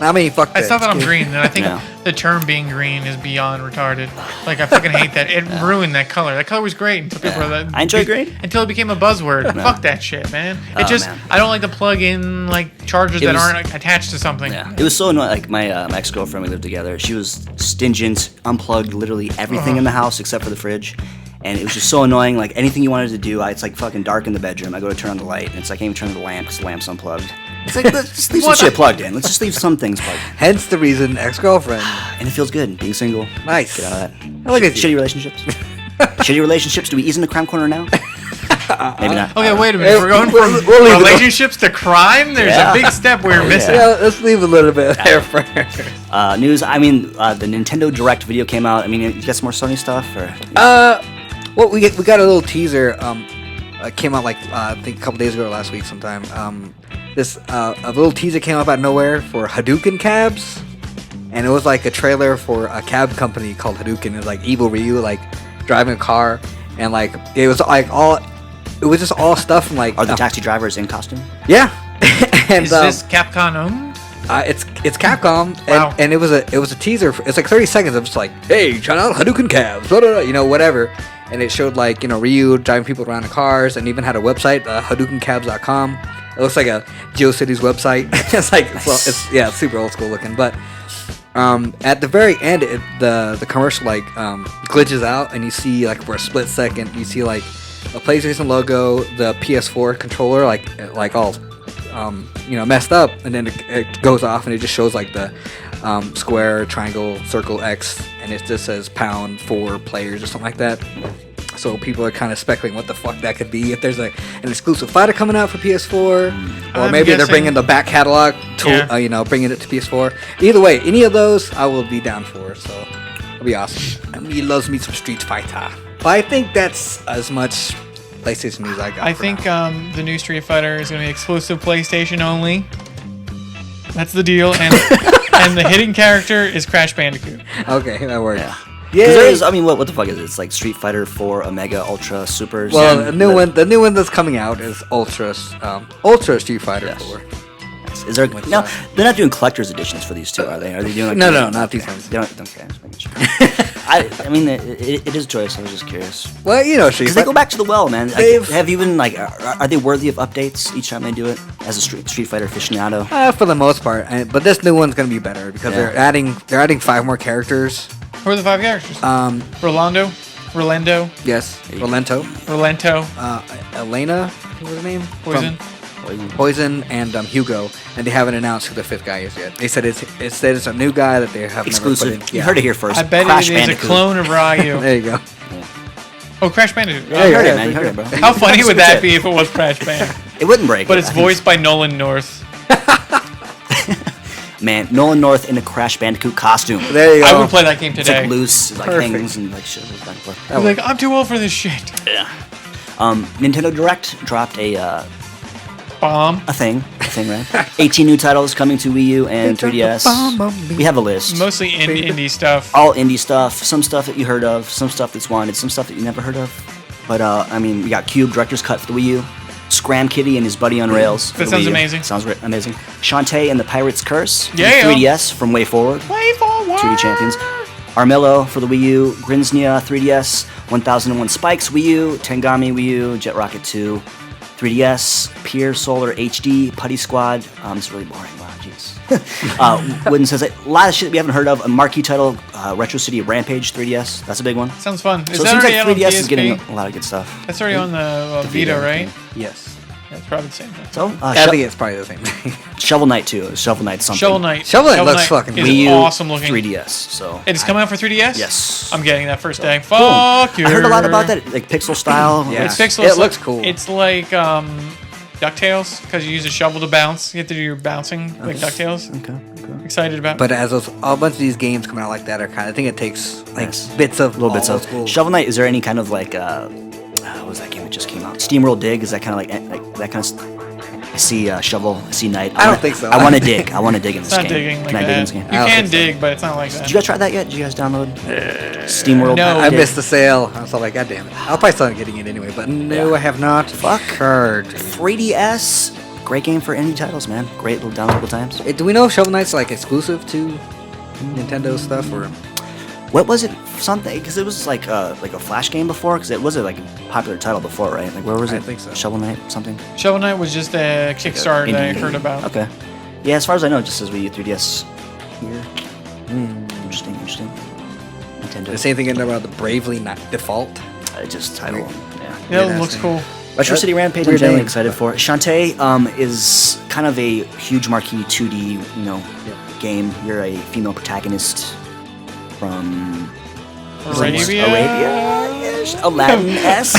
I mean, fuck It's not that I'm kid. green, and I think Yeah. the term being green is beyond retarded. Like, I fucking hate that. It ruined that color. That color was great until people were I enjoy green. until it became a buzzword. Fuck that shit, man. It Oh, just man. I don't like to plug in like chargers It that was- aren't like, attached to something. Yeah, it was so annoying. Like my ex-girlfriend, we lived together. She was stingent, unplugged literally everything in the house except for the fridge, and it was just so annoying. Like anything you wanted to do, it's like fucking dark in the bedroom. I go to turn on the light, and it's like I can't even turn on the lamp because the lamp's unplugged. It's like let's just leave some shit plugged in. Let's just leave some things plugged in. Hence the reason ex-girlfriend. And it feels good being single. Nice. Get out of that. I look at you. Shitty relationships. Shitty relationships. Do we ease in the crime corner now? Maybe not. Okay, wait a minute. Hey, We're going we'll from leave it. relationships to crime. There's Yeah. a big step we're missing. Yeah, let's leave a little bit there first. News. I mean, the Nintendo Direct video came out. I mean, you got some more Sony stuff, or Well, we got a little teaser. Came out like I think a couple days ago or last week sometime. This a little teaser came up out of nowhere for Hadouken cabs, and it was like a trailer for a cab company called Hadouken. It was like Evil Ryu like driving a car, and like it was like all. It was just all stuff from like. are the taxi drivers in costume? Yeah. And Is this Capcom owned? it's Capcom, Wow. and it was a teaser. It's like 30 seconds of just like, hey, try out Hadouken cabs, blah, blah, blah, whatever. And it showed like Ryu driving people around in cars, and even had a website, HadoukenCabs.com. It looks like a GeoCities website. It's like it's super old school looking, but. At the very end, the commercial like glitches out, and you see like for a split second, you see like a PlayStation logo, the PS4 controller like all messed up, and then it goes off, and it just shows like the square, triangle, circle, X, and it just says pound for players or something like that. So people are kind of speculating what the fuck that could be, if there's like an exclusive fighter coming out for PS4, or I'm maybe they're guessing- bringing the back catalog to bringing it to PS4. Either way, any of those I will be down for. So it'll be awesome. I mean, he loves me some Street Fighter. But I think that's as much PlayStation news I got. I for think now. the new Street Fighter is going to be exclusive PlayStation only. That's the deal, and and the hidden character is Crash Bandicoot. Okay, that works. Yeah. Yeah. Because there is. I mean, what the fuck is it? It's like Street Fighter 4, Omega, Ultra, Supers. Well, and the new one that's coming out is Ultra Street Fighter Yes. 4. Is there? No, they're not doing collector's editions for these two, are they? Are they doing like? No, not these ones. They don't. Okay, just making sure. I mean, it is a choice. I was just curious. Well, Street Because they go back to the well, man. Like, They've- have you been like? Are they worthy of updates each time they do it? As a Street Fighter aficionado. For the most part, but this new one's gonna be better because Yeah. they're adding 5 more characters. Who are the 5 characters? Rolando, Yes, Rolento, Elena, what was her name? Poison. Poison, and Hugo, and they haven't announced who the 5th guy is yet. They said it's a new guy that they have Exclusive. never put in. You heard it here first. I bet Crash it is a Bandicoot. clone of Ryu. There you go. Oh, Crash Bandicoot. Yeah, you heard Yeah, it, man. You yeah. heard it, bro. How funny would that be if it was Crash Band? It wouldn't break. But it. it's I think voiced by Nolan North. Man, Nolan North in a Crash Bandicoot costume. There you go. I would play that game It's today. like loose, like Perfect. hangs and like shit goes back and forth. I'm like, I'm too old for this shit. Yeah. Nintendo Direct dropped a Bomb. thing, right? 18 new titles coming to Wii U and 3DS. We have a list. Mostly indie stuff. All indie stuff, some stuff that you heard of, some stuff that's wanted, some stuff that you never heard of. But I mean, we got Cube Director's Cut for the Wii U. Scram Kitty and his buddy on rails. That sounds amazing. Sounds amazing. Shantae and the Pirate's Curse. For Yeah. the 3DS from Way Forward. Way forward. 2D Champions. Armello for the Wii U. Grinsnia 3DS. 1001 Spikes Wii U. Tengami Wii U. Jet Rocket 2. 3DS. Pier Solar HD. Putty Squad. It's really boring. Wow, jeez. Wooden says a lot of shit that we haven't heard of. A marquee title. Retro City Rampage 3DS. That's a big one. Sounds fun. So Is it that seems already like out on 3DS is PSP? getting a lot of good stuff. That's already on the Vita, Vita, right? Yes. Yeah, it's probably the same thing. So, I think it's probably the same thing. Shovel Knight 2. Shovel Knight something. Shovel Knight. Shovel Knight looks fucking is Wii U, awesome looking. 3DS. So It's coming out for 3DS? Yes. I'm getting that first day. Fuck you. I heard a lot about that, like pixel style. Yeah. It's pixel. It looks cool. It's like DuckTales, because you use a shovel to bounce. You get to do your bouncing like DuckTales. Okay. Excited about. But as a bunch of these games coming out like that are kind of, I think it takes like Yes. bits of Little bits all of school. Shovel Knight. Is there any kind of like what was that game that just came out? Steamroll Dig. Is that kind of like that kind of? I see Shovel. I see Knight. I don't think so. I want to dig. I want to dig in it's this not game. digging like Can I dig in that. this game? You I don't can think so. dig, but it's not like that. Did you guys try that yet? Did you guys download Steamworld? No. I Dig? missed the sale. I was like, God damn it. I'll probably start getting it anyway, but no, Yeah. I have not. Fuck. Heard. 3DS. Great game for indie titles, man. Great little downloadable times. Do we know if Shovel Knight's like exclusive to Nintendo stuff or? What was it? Something because it was like a Flash game before. Because it was like a popular title before, right? Like where was it? I think so. Shovel Knight something. Shovel Knight was just a Kickstarter that I Indie heard game. about. Okay. Yeah, as far as I know, it just says Wii U 3DS here. Interesting. Nintendo. The same thing about the Bravely Not Default. Just title. Yeah. Yeah, Yeah, it looks that's cool. Retro City Rampage, I'm Weird generally name. excited for. Shantae is kind of a huge marquee 2D, game. You're a female protagonist from Arabia? Arabia-ish, Aladdin-esque.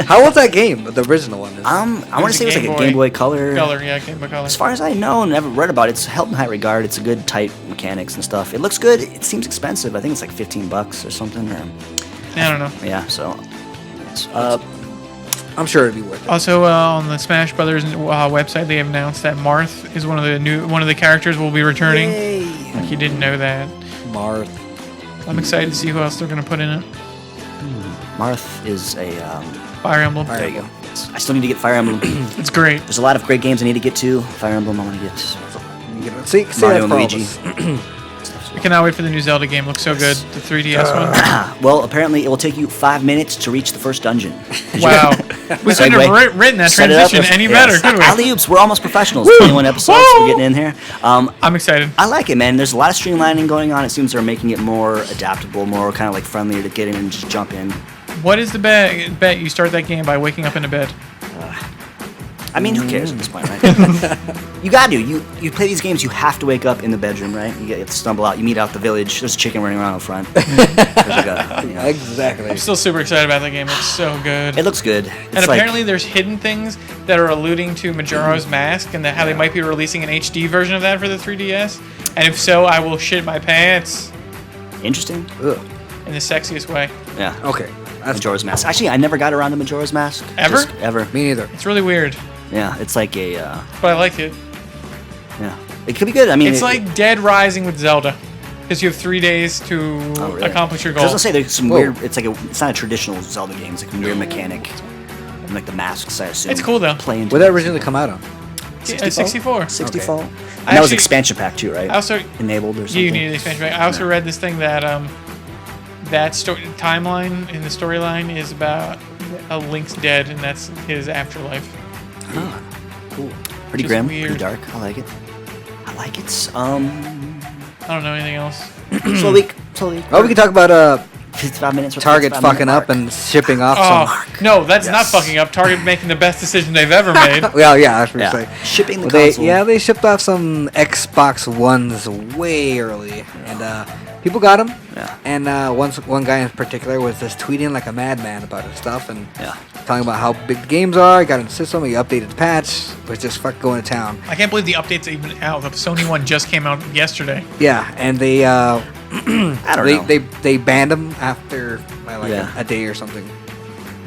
How was that game? The original one. I want to say it was like a Game Boy Color. Game Boy Color. As far as I know and never read about it, it's held in high regard. It's a good, tight mechanics and stuff. It looks good. It seems expensive. I think it's like $15 or something. Or I don't know. yeah, so. I'm sure it'd be worth it. Also, on the Smash Brothers website, they have announced that Marth is one of the characters will be returning. Like you didn't know that. Marth. I'm excited to see who else they're gonna put in it. Marth is a. Fire Emblem. There you go. I still need to get Fire Emblem. It's great. There's a lot of great games I need to get to. Fire Emblem, I want to get. See Mario that's and for all of Luigi. us. I cannot wait for the new Zelda game. Looks so good. The 3DS one. Well, apparently it will take you 5 minutes to reach the first dungeon. Wow. We couldn't have written that Set it up. transition any better, could we? Alley-oops, we're almost professionals. 21 episodes, we're getting in here. I'm excited. I like it, man. There's a lot of streamlining going on. It seems they're making it more adaptable, more kind of like friendlier to get in and just jump in. What is the bet you start that game by waking up in a bed? I mean, who cares at this point, right? You got to. You play these games, you have to wake up in the bedroom, right? You have to stumble out. You meet out the village. There's a chicken running around out front. Exactly. I'm still super excited about that game. It's so good. It looks good. And apparently there's hidden things that are alluding to Majora's Mask and how they might be releasing an HD version of that for the 3DS. And if so, I will shit my pants Interesting. Ugh. in the sexiest way. Yeah. Okay. That's Majora's Mask. Actually, I never got around to Majora's Mask. Ever? Ever. me neither. It's really weird, Yeah, it's like a. but I like it. Yeah, it could be good. I mean, It's like Dead Rising with Zelda. Because you have 3 days to Oh, really? accomplish your I goal. was gonna say there's some Whoa. weird. It's like it's not a traditional Zelda game. It's like a weird mechanic. And like the masks, I assume. It's cool, though. Play into Where did that originally come out on? 64. 60 Okay. fall. I And that was actually- expansion pack too, right? I also Enabled or something. you need an expansion pack. I also read this thing that that timeline in the storyline is about a Link's dead, and that's his afterlife. Pretty just grim, weird. pretty dark. I like it. I like it. I don't know anything else. Slow week. Slow week. Oh, we can talk about 55 minutes. Target 55 fucking minute up mark. and shipping off Oh no, that's not Yes. fucking up. Target making the best decision they've ever made. some. Well, yeah, I was gonna Yeah. say. Shipping the Well, console. they shipped off some Xbox Ones way early, and people got them. Yeah. And one guy in particular was just tweeting like a madman about his stuff and Yeah. telling about how big the games are. He got in the system. He updated the patch. Was just fucking going to town. I can't believe the update's even out. The Sony one just came out yesterday. Yeah, and they I don't know. they banned him after like Yeah. a day or something.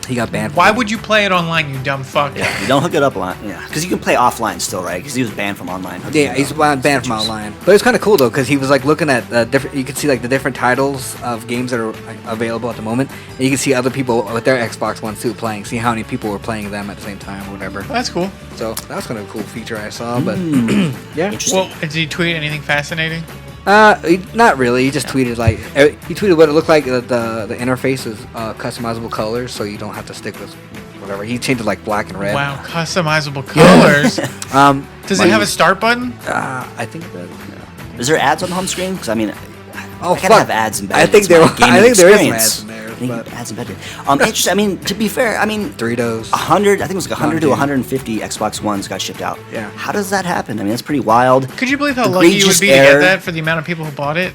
He got banned. Why would you play it online, you dumb fuck? Yeah, you don't hook it up online. Yeah, because you can play offline still, right? Because he was banned from online. Yeah, he's banned from online. But it's kind of cool though, because he was like looking at different. You can see like the different titles of games that are like, available at the moment, and you can see other people with their Xbox One too playing. See how many people were playing them at the same time or whatever. Well, that's cool. So that was kind of a cool feature I saw. But yeah. Interesting. Well, did he tweet anything fascinating? Not really. He just tweeted like he tweeted what it looked like. The interface is customizable colors, so you don't have to stick with whatever. He changed it like black and red. Wow, customizable colors. Does it have a start button? I think that. Is there ads on the home screen? Because I mean, Oh, I gotta fuck. have ads embedded. I think It's there. my gaming I think there is some experience. ads in there. I think But ads embedded. Interesting. I mean, to be fair, I mean, Doritos. 100. I think it was like 100 to dude. 150 Xbox Ones got shipped out. Yeah. How does that happen? I mean, that's pretty wild. Could you believe how lucky you would Egregious be to error. get that for the amount of people who bought it?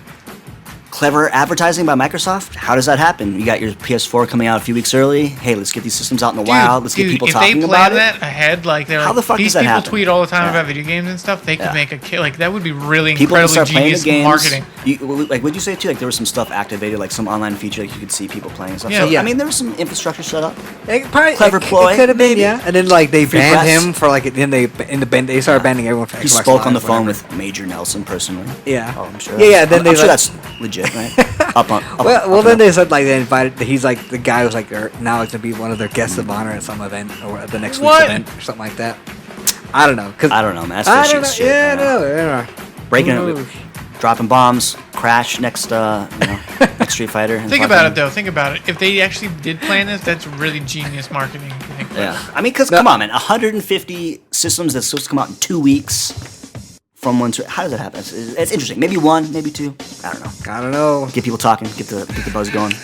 Clever advertising by Microsoft. How does that happen? You got your PS4 coming out a few weeks early. Hey, let's get these systems out in the wild. Let's get people if talking they about plan that it. ahead, like they're How like, the fuck these does that people happen? tweet all the time Yeah. about video games and stuff. They could Yeah. make like that would be really People can incredibly start playing the genius games. marketing. Like, would you say too? Like, there was some stuff activated, like some online feature, like you could see people playing and stuff. Yeah. So, Yeah. I mean, there was some infrastructure set up. Clever ploy, It could have been, maybe. yeah. And then like they Free banned press. him for like. Then they started banning everyone from He Xbox spoke on the Live, phone whatever. with Major Nelson personally. Yeah. Oh, I'm sure. Yeah. Then I'm they sure like- that's legit, right? Well, then they said like they invited. He's like the guy who's like now he's gonna be one of their guests of honor at some event or at the next week's What? event or something like that. I don't know. I don't know, man. That's I fishy don't know. as shit. Yeah, I don't know. no. Breaking Who it, knows? dropping bombs, crash next, next Street Fighter. and Think about it fucking- though. Think about it. If they actually did plan this, that's really genius marketing. if you think about it. Yeah, I mean, because come on, man, 150 systems that's supposed to come out in 2 weeks from one. How does that happen? It's interesting. Maybe one, maybe two. I don't know. I don't know. Get people talking. Get the buzz going.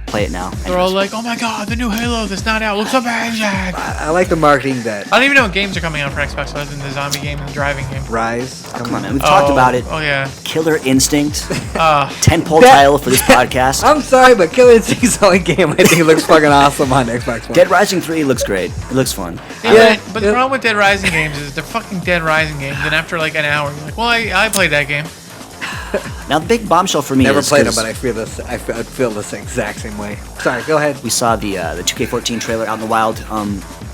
Play it now. They're all like, "Oh my god, the new Halo that's not out looks amazing." I like the marketing that I don't even know what games are coming out for Xbox other than the zombie game and the driving game. Rise. Oh, come on, man. We've talked about it. Oh yeah. Killer Instinct. Uh, 10-pole That- title for this podcast. I'm sorry, but Killer Instinct's the only game I think looks fucking awesome on Xbox One. Dead Rising 3 looks great. It looks fun. yeah, but the yeah. problem with Dead Rising games is they're fucking Dead Rising games, and after like an hour, you're like, "Well, I played that game." Now, the big bombshell for me Never is played them, 'cause but I feel this exact same way. Sorry, go ahead. we saw the 2K14 trailer out in the wild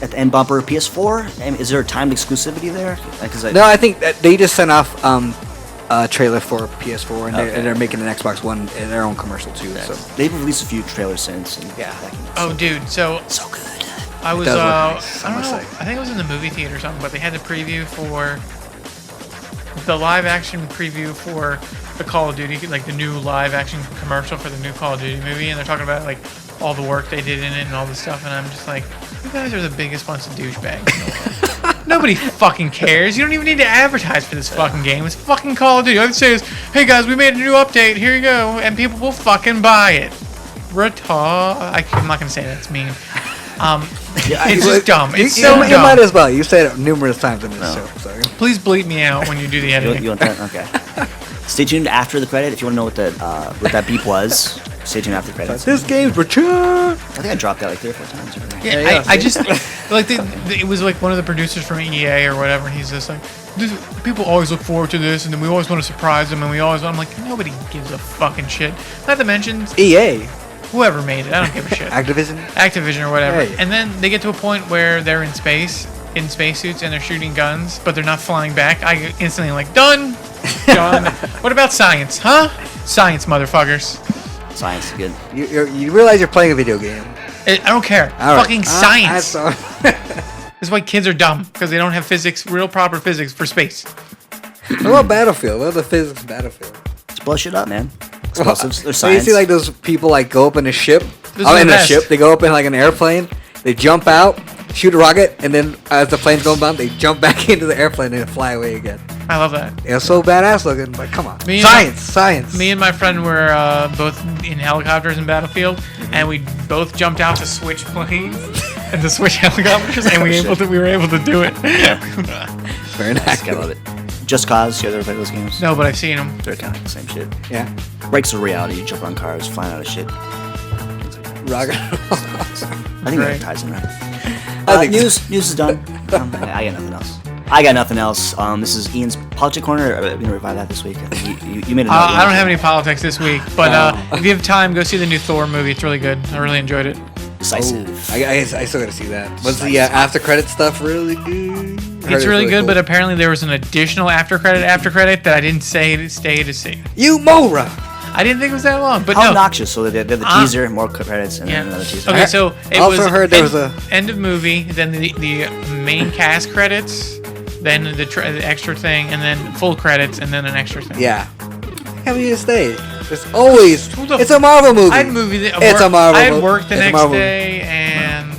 at the end bumper. PS4. Is there a timed exclusivity there? No, I think that they just sent off a trailer for PS4, and Okay. they're making an Xbox One in their own commercial too. So they've released a few trailers since. And Yeah. Oh, dude. So so good. I was, does look nice, I I don't must know, say. I think it was in the movie theater or something, but they had the preview for the live action preview for the Call of Duty, like the new live action commercial for the new Call of Duty movie, and they're talking about like all the work they did in it and all this stuff, and I'm just like, you guys are the biggest bunch of douchebags in the world. Nobody fucking cares. You don't even need to advertise for this fucking game. It's fucking Call of Duty. All you say is, hey guys, we made a new update. Here you go, and people will fucking buy it. I'm not gonna say that's mean. It's just dumb. It's so dumb. You might as well. You said it numerous times in this show. So. Please bleep me out when you do the editing. You want that? Okay. Stay tuned after the credit if you want to know what that beep was. Stay tuned after the credits. This game's mature. I think I dropped that like 3 or 4 times. Already. Yeah, I just like it was like one of the producers from EA or whatever, and he's just like, people always look forward to this, and then we always want to surprise them, and I'm like, nobody gives a fucking shit. Not to mention EA. whoever made it, I don't give a shit. Activision or whatever. Hey. And then they get to a point where they're in spacesuits, and they're shooting guns, but they're not flying back. I instantly like, done. What about science, huh? Science, motherfuckers. Science is good. You realize you're playing a video game. I don't care. All right. Fucking science. That's That's why kids are dumb, because they don't have real proper physics for space. what about Battlefield? What about the physics of Battlefield? Just blow shit up, man. Explosives. There's So you science. see like those people like go up in a ship. This is the In a best. ship. They go up in like an airplane. They jump out, shoot a rocket, and then as the plane's going down, they jump back into the airplane and fly away again. I love that. It was so badass looking, but come on. Me and Science. Me and my friend were both in helicopters in Battlefield, and we both jumped out to switch planes and to switch helicopters, and we were able to do it. Very nice. I love it. Just Cause. You ever play those games? No, but I've seen them. They're kind of the same shit. Yeah. Breaks of reality. You jump on cars, flying out of shit. Rocket. I think Right. that ties in right. I think News is done. I got nothing else. This is Ian's Politic Corner. We're gonna revive that this week. I think you made a note. I don't have any politics this week, but if you have time, go see the new Thor movie. It's really good. I really enjoyed it. decisive. I still gotta see that. Was the after credit stuff really good? It's really good, cool. but apparently there was an additional after credit that I didn't stay to see. You Mora. I didn't think it was that long, but How no. obnoxious! So they have the teaser, more credits, and then another teaser. Okay, so it also was heard there was a end of movie, then the main cast credits, then the extra thing, and then full credits, and then an extra thing. yeah. How do you stay? It's always. Who the It's a Marvel movie. I had It's a Marvel. I had work the it's a next Marvel day, and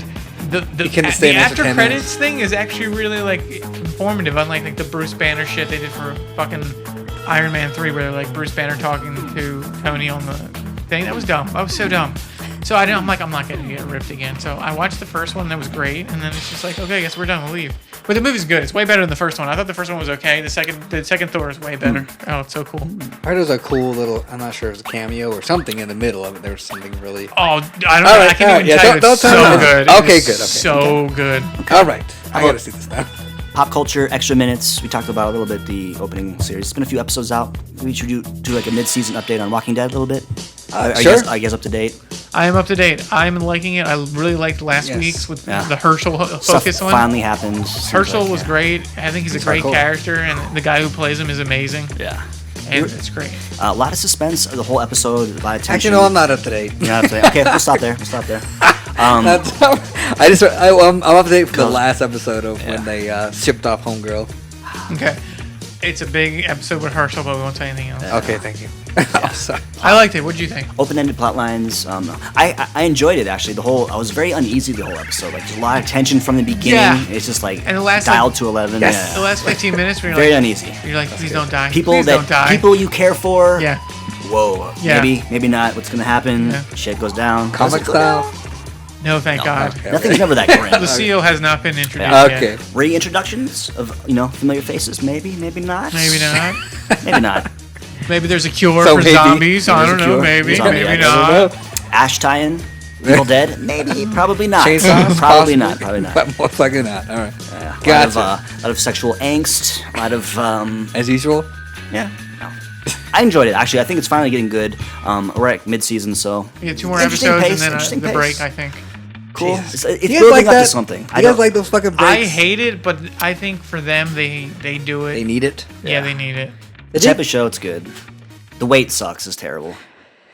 the couldn't stay in after for 10 credits thing is actually really like informative, unlike like the Bruce Banner shit they did for fucking Iron Man 3, where they're like Bruce Banner talking to Tony on the thing. That was dumb. I was so dumb. So I'm like, I'm not gonna get ripped again. So I watched the first one, that was great, and then it's just like, okay, I guess we're done. We'll leave. But the movie's good. It's way better than the first one. I thought the first one was okay. The second Thor is way better. Oh, it's so cool. I heard there was a cool little. I'm not sure if it was a cameo or something in the middle of it. There was something really. Oh, I don't know. All I right, can't all even right, tell yeah, you. don't It's tell so me. good. Okay, It's good, okay, so good. All right. I gotta see this now. Pop culture, extra minutes. We talked about a little bit the opening series. It's been a few episodes out. We should do like a mid-season update on Walking Dead a little bit. Sure. Are you guys up to date? I am up to date. I'm liking it. I really liked last Yes. week's with Yeah. the Herschel Stuff focus one. finally happened. Seems Herschel like, was great. I think he's a great cool. character, and the guy who plays him is amazing. Yeah. And it's great. A lot of suspense. The whole episode. A lot of tension. Actually, no, I'm not up to date. You're not up to date. Okay, we'll stop there. I'm up to date for the last episode of when they shipped off Homegirl. Okay. It's a big episode with Herschel, but we won't say anything else. Okay, thank you. I'm sorry. I liked it. What did you think? Open-ended plot lines. I enjoyed it actually. I was very uneasy the whole episode. Like there's a lot of tension from the beginning. Yeah. It's just like And the last, dialed like- to 11. Yes. The Yeah. last 15 minutes, where you're Very like, uneasy. you're like, please don't die. People please don't die. people you care for. Yeah. Whoa. Yeah. Maybe not. What's gonna happen? Yeah. Shit goes down. Does Comic it go style. down? No, thank God. Okay. Nothing's never that grim. Lucille has not been introduced Okay. yet. Reintroductions of familiar faces. Maybe not. Maybe not. Maybe not. Maybe there's a cure So for maybe. zombies. I There's don't a know. cure. Maybe. Zombie, Maybe I not. Ash tie-in. Evil Dead. Maybe. Probably not. Chainsaws? Probably not. Probably not. But most likely not. All right. Yeah, Gotcha. A lot of sexual angst. A lot of As usual. yeah. No. I enjoyed it actually. I think it's finally getting good. We're at mid-season, so We get 2 more Interesting episodes pace, and interesting then the pace. break, I think. cool. Jesus. It's You guys building like up that? to something. You guys like those fucking breaks? I hate it, but I think for them, they do it. They need it. Yeah, they need it. the type of show. It's good. The wait sucks. Is terrible.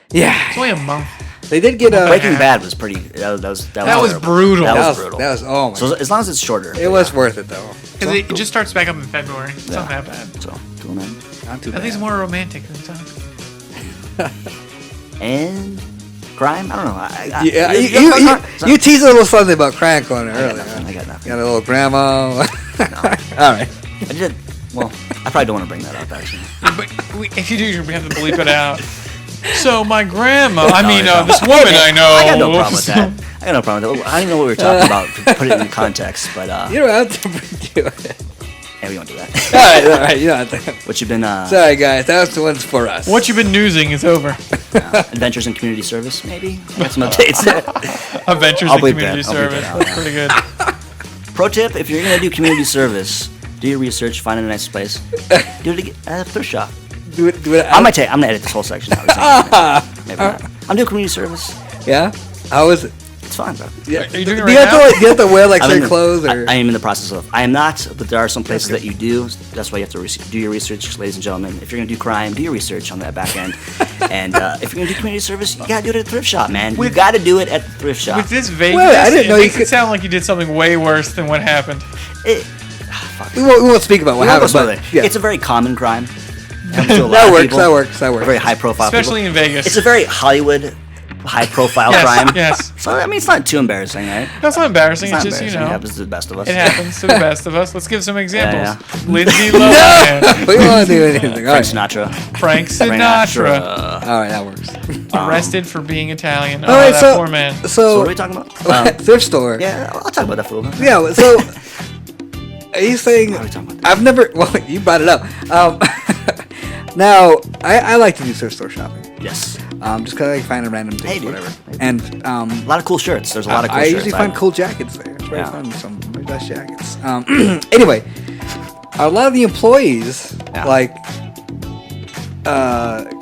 It's Yeah. only a month. They did get a. Breaking Bad was pretty. That was was terrible. brutal. That That was was brutal. That was oh my. So as long as it's shorter, It was worth it though. Because it just starts back up in February. It's not that bad. So cool, man. Not too I think it's bad. more romantic than time. And crime. I don't know. Yeah, you you teased a little something about Crank on it I got earlier. nothing. I got nothing. Got a little grandma. All right. I did. Well, I probably don't want to bring that up actually. But if you do, we have to bleep it out. So my grandma, No. this woman I know. I got no problem with that. I got no problem with that. I don't even know what we were talking about. To put it in context, but You don't have to do it. yeah, we won't do that. All right. You don't have to. What you been? Sorry, guys. That was the ones for us. What you've been newsing is over. Adventures in community service, maybe. Got some updates. Adventures I'll in bleep community that. I'll bleep service. that out. That's pretty good. Pro tip: if you're gonna do community service, do your research, find a nice place, do it at a thrift shop. Do it. I'm gonna edit this whole section out. Maybe not. I'm doing community service. Yeah. How is it? It's fine, bro. Yeah. Are you doing it Do you right have to now? like, do you have to wear like I'm certain in- clothes or? I am in the process of. I am not, but there are some places that you do. That's why you have to do your research, ladies and gentlemen. If you're gonna do crime, do your research on that back end. And if you're gonna do community service, you gotta do it at a thrift shop, man. You gotta do it at the thrift shop. With this vagueness, I didn't know it you makes could- it sound like you did something way worse than what happened. we won't speak about what We won't go happened. further. But, yeah. It's a very common crime. Comes to a lot That of works. people. That works. That works. Very high profile. Especially people. in Vegas. It's a very Hollywood, high profile Yes, crime. yes. So I mean, it's not too embarrassing, right? That's not embarrassing. It's It's, not just, embarrassing. you It know, happens to the best of us. it happens to the best of us. Let's give some examples. Yeah. Lindsay Lohan, We won't do anything. All Frank right. Sinatra. Frank Sinatra, All right. That works. arrested for being Italian. All Oh, right. that So poor man. So so what are we talking about? thrift store. Yeah, I'll talk about that for a little bit. Yeah. So are you saying? What are we talking about? I've never. Well, you brought it up. Now I like to do thrift store shopping. Yes. Just cause I find random things, Hey, dude. whatever. Hey, dude. And A lot of cool shirts. There's a lot of cool I shirts. usually find cool jackets there. It's very Yeah. fun. Some very nice jackets. Anyway, a lot of the employees Yeah. like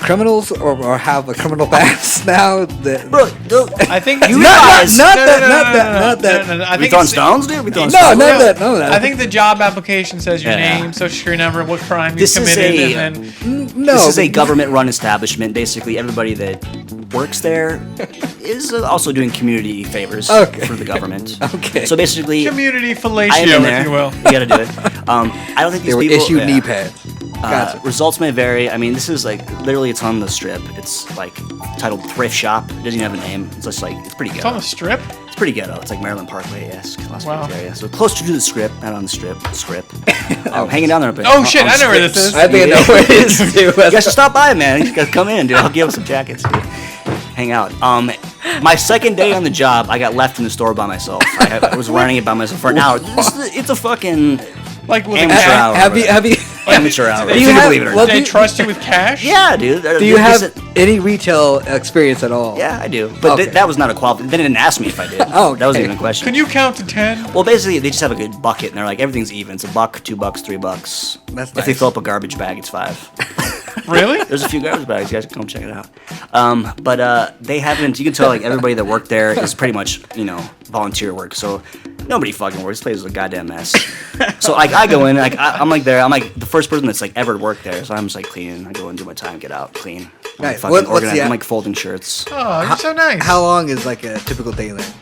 criminals or have a criminal past now. Bro, I think You Not guys- that. I we think throwing it's- stones, dude? We throwing No, stones? none of that. I think the job application says your Yeah. name, social security number, what crime you This is committed, a- and then No, This is a government-run establishment. Basically, everybody that works there is also doing community favors Okay. for the government. Okay. So basically, community I am fellatio, in there. if you will. You gotta do it. I don't think they these were people issued yeah. knee pads. Gotcha. Results may vary. I mean, this is like literally it's on the strip. It's like titled Thrift Shop. It doesn't even have a name. It's just like it's pretty It's on ghetto. the strip. It's pretty ghetto. It's like Maryland Parkway-esque, Las Wow. Vegas area. So closer to the strip, not on the strip. Hanging down there a bit. Oh, shit, I know where this strips. is. I think I know where it is too. You guys should stop by, man. You guys come in, dude. I'll give them some jackets, dude. Hang out. My second day on the job, I got left in the store by myself. I was running it by myself for an hour. It's a fucking Like with a amateur cat. hour. Have you Amateur hour. Do If you you have- believe it or well, not. They trust you with cash? Yeah, dude. do you have any retail experience at all? Yeah, I do. But Okay. that was not a quality. They didn't ask me if I did. Oh, That wasn't okay. even a question. Can you count to 10? Well, basically, they just have a good bucket, and they're like, everything's even. It's $1, $2, $3. That's If they nice. fill up a garbage bag, it's $5. Really? There's a few garbage bags. You guys can come check it out. But they haven't. You can tell like everybody that worked there is pretty much volunteer work. So nobody fucking works. This place is a goddamn mess. So like I go in, like I'm like there. I'm like the first person that's like ever worked there. So I'm just like cleaning. I go in, do my time, get out, clean. I'm, Nice. fucking What's organized. the- I'm like folding shirts. Oh, you're so nice. How long is like a typical day there?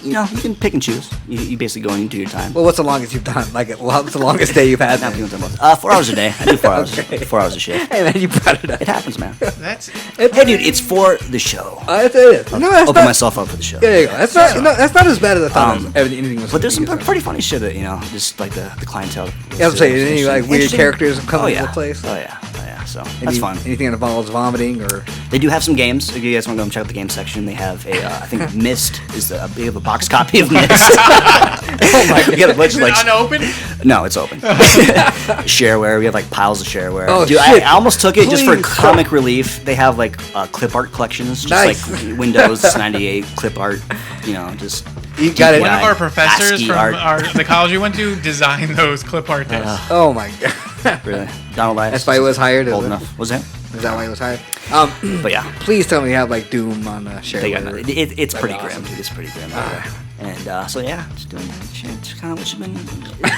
You can pick and choose. You basically go in and do your time. Well, what's the longest you've done? Like, what's the longest day you've had? Not There? people talking about 4 hours a day. I do 4 hours. Okay. 4 hours a shift. Hey man, you brought it up. It happens, man. That's Hey, dude, it's for the show. It is. No, that's Open not. myself up for the show. There you go. That's not. No, that's not as bad as I thought. Anything was. But there's some gonna be. pretty funny shit that just like the clientele. Yeah, I'm saying any like weird Interesting. characters come Oh into yeah. the place. Oh yeah. So Any- that's fun. Anything that involves vomiting or. They do have some games. If you guys want to go and check out the game section, they have a I think Myst is we have a box copy of Myst. Oh my god! We got a bunch is of it like unopened? no, it's open. shareware. We have like piles of shareware. Oh, Dude, shit. I almost took it just for Please. comic relief. They have like clip art collections, just Nice. like Windows 98 clip art. Just. You got it. One of Yeah, our professors ASCII from art. the college we went to designed those clip art discs. Oh my god. Really, Donald Lice. That's why he was hired. Old Is it? enough. Was it? Is that why he was hired? But yeah. Please tell me you have like Doom on share. They got it's That'd pretty be awesome. grim, dude. It's pretty grim. And so yeah, just doing that shit. Just kind of what you've been.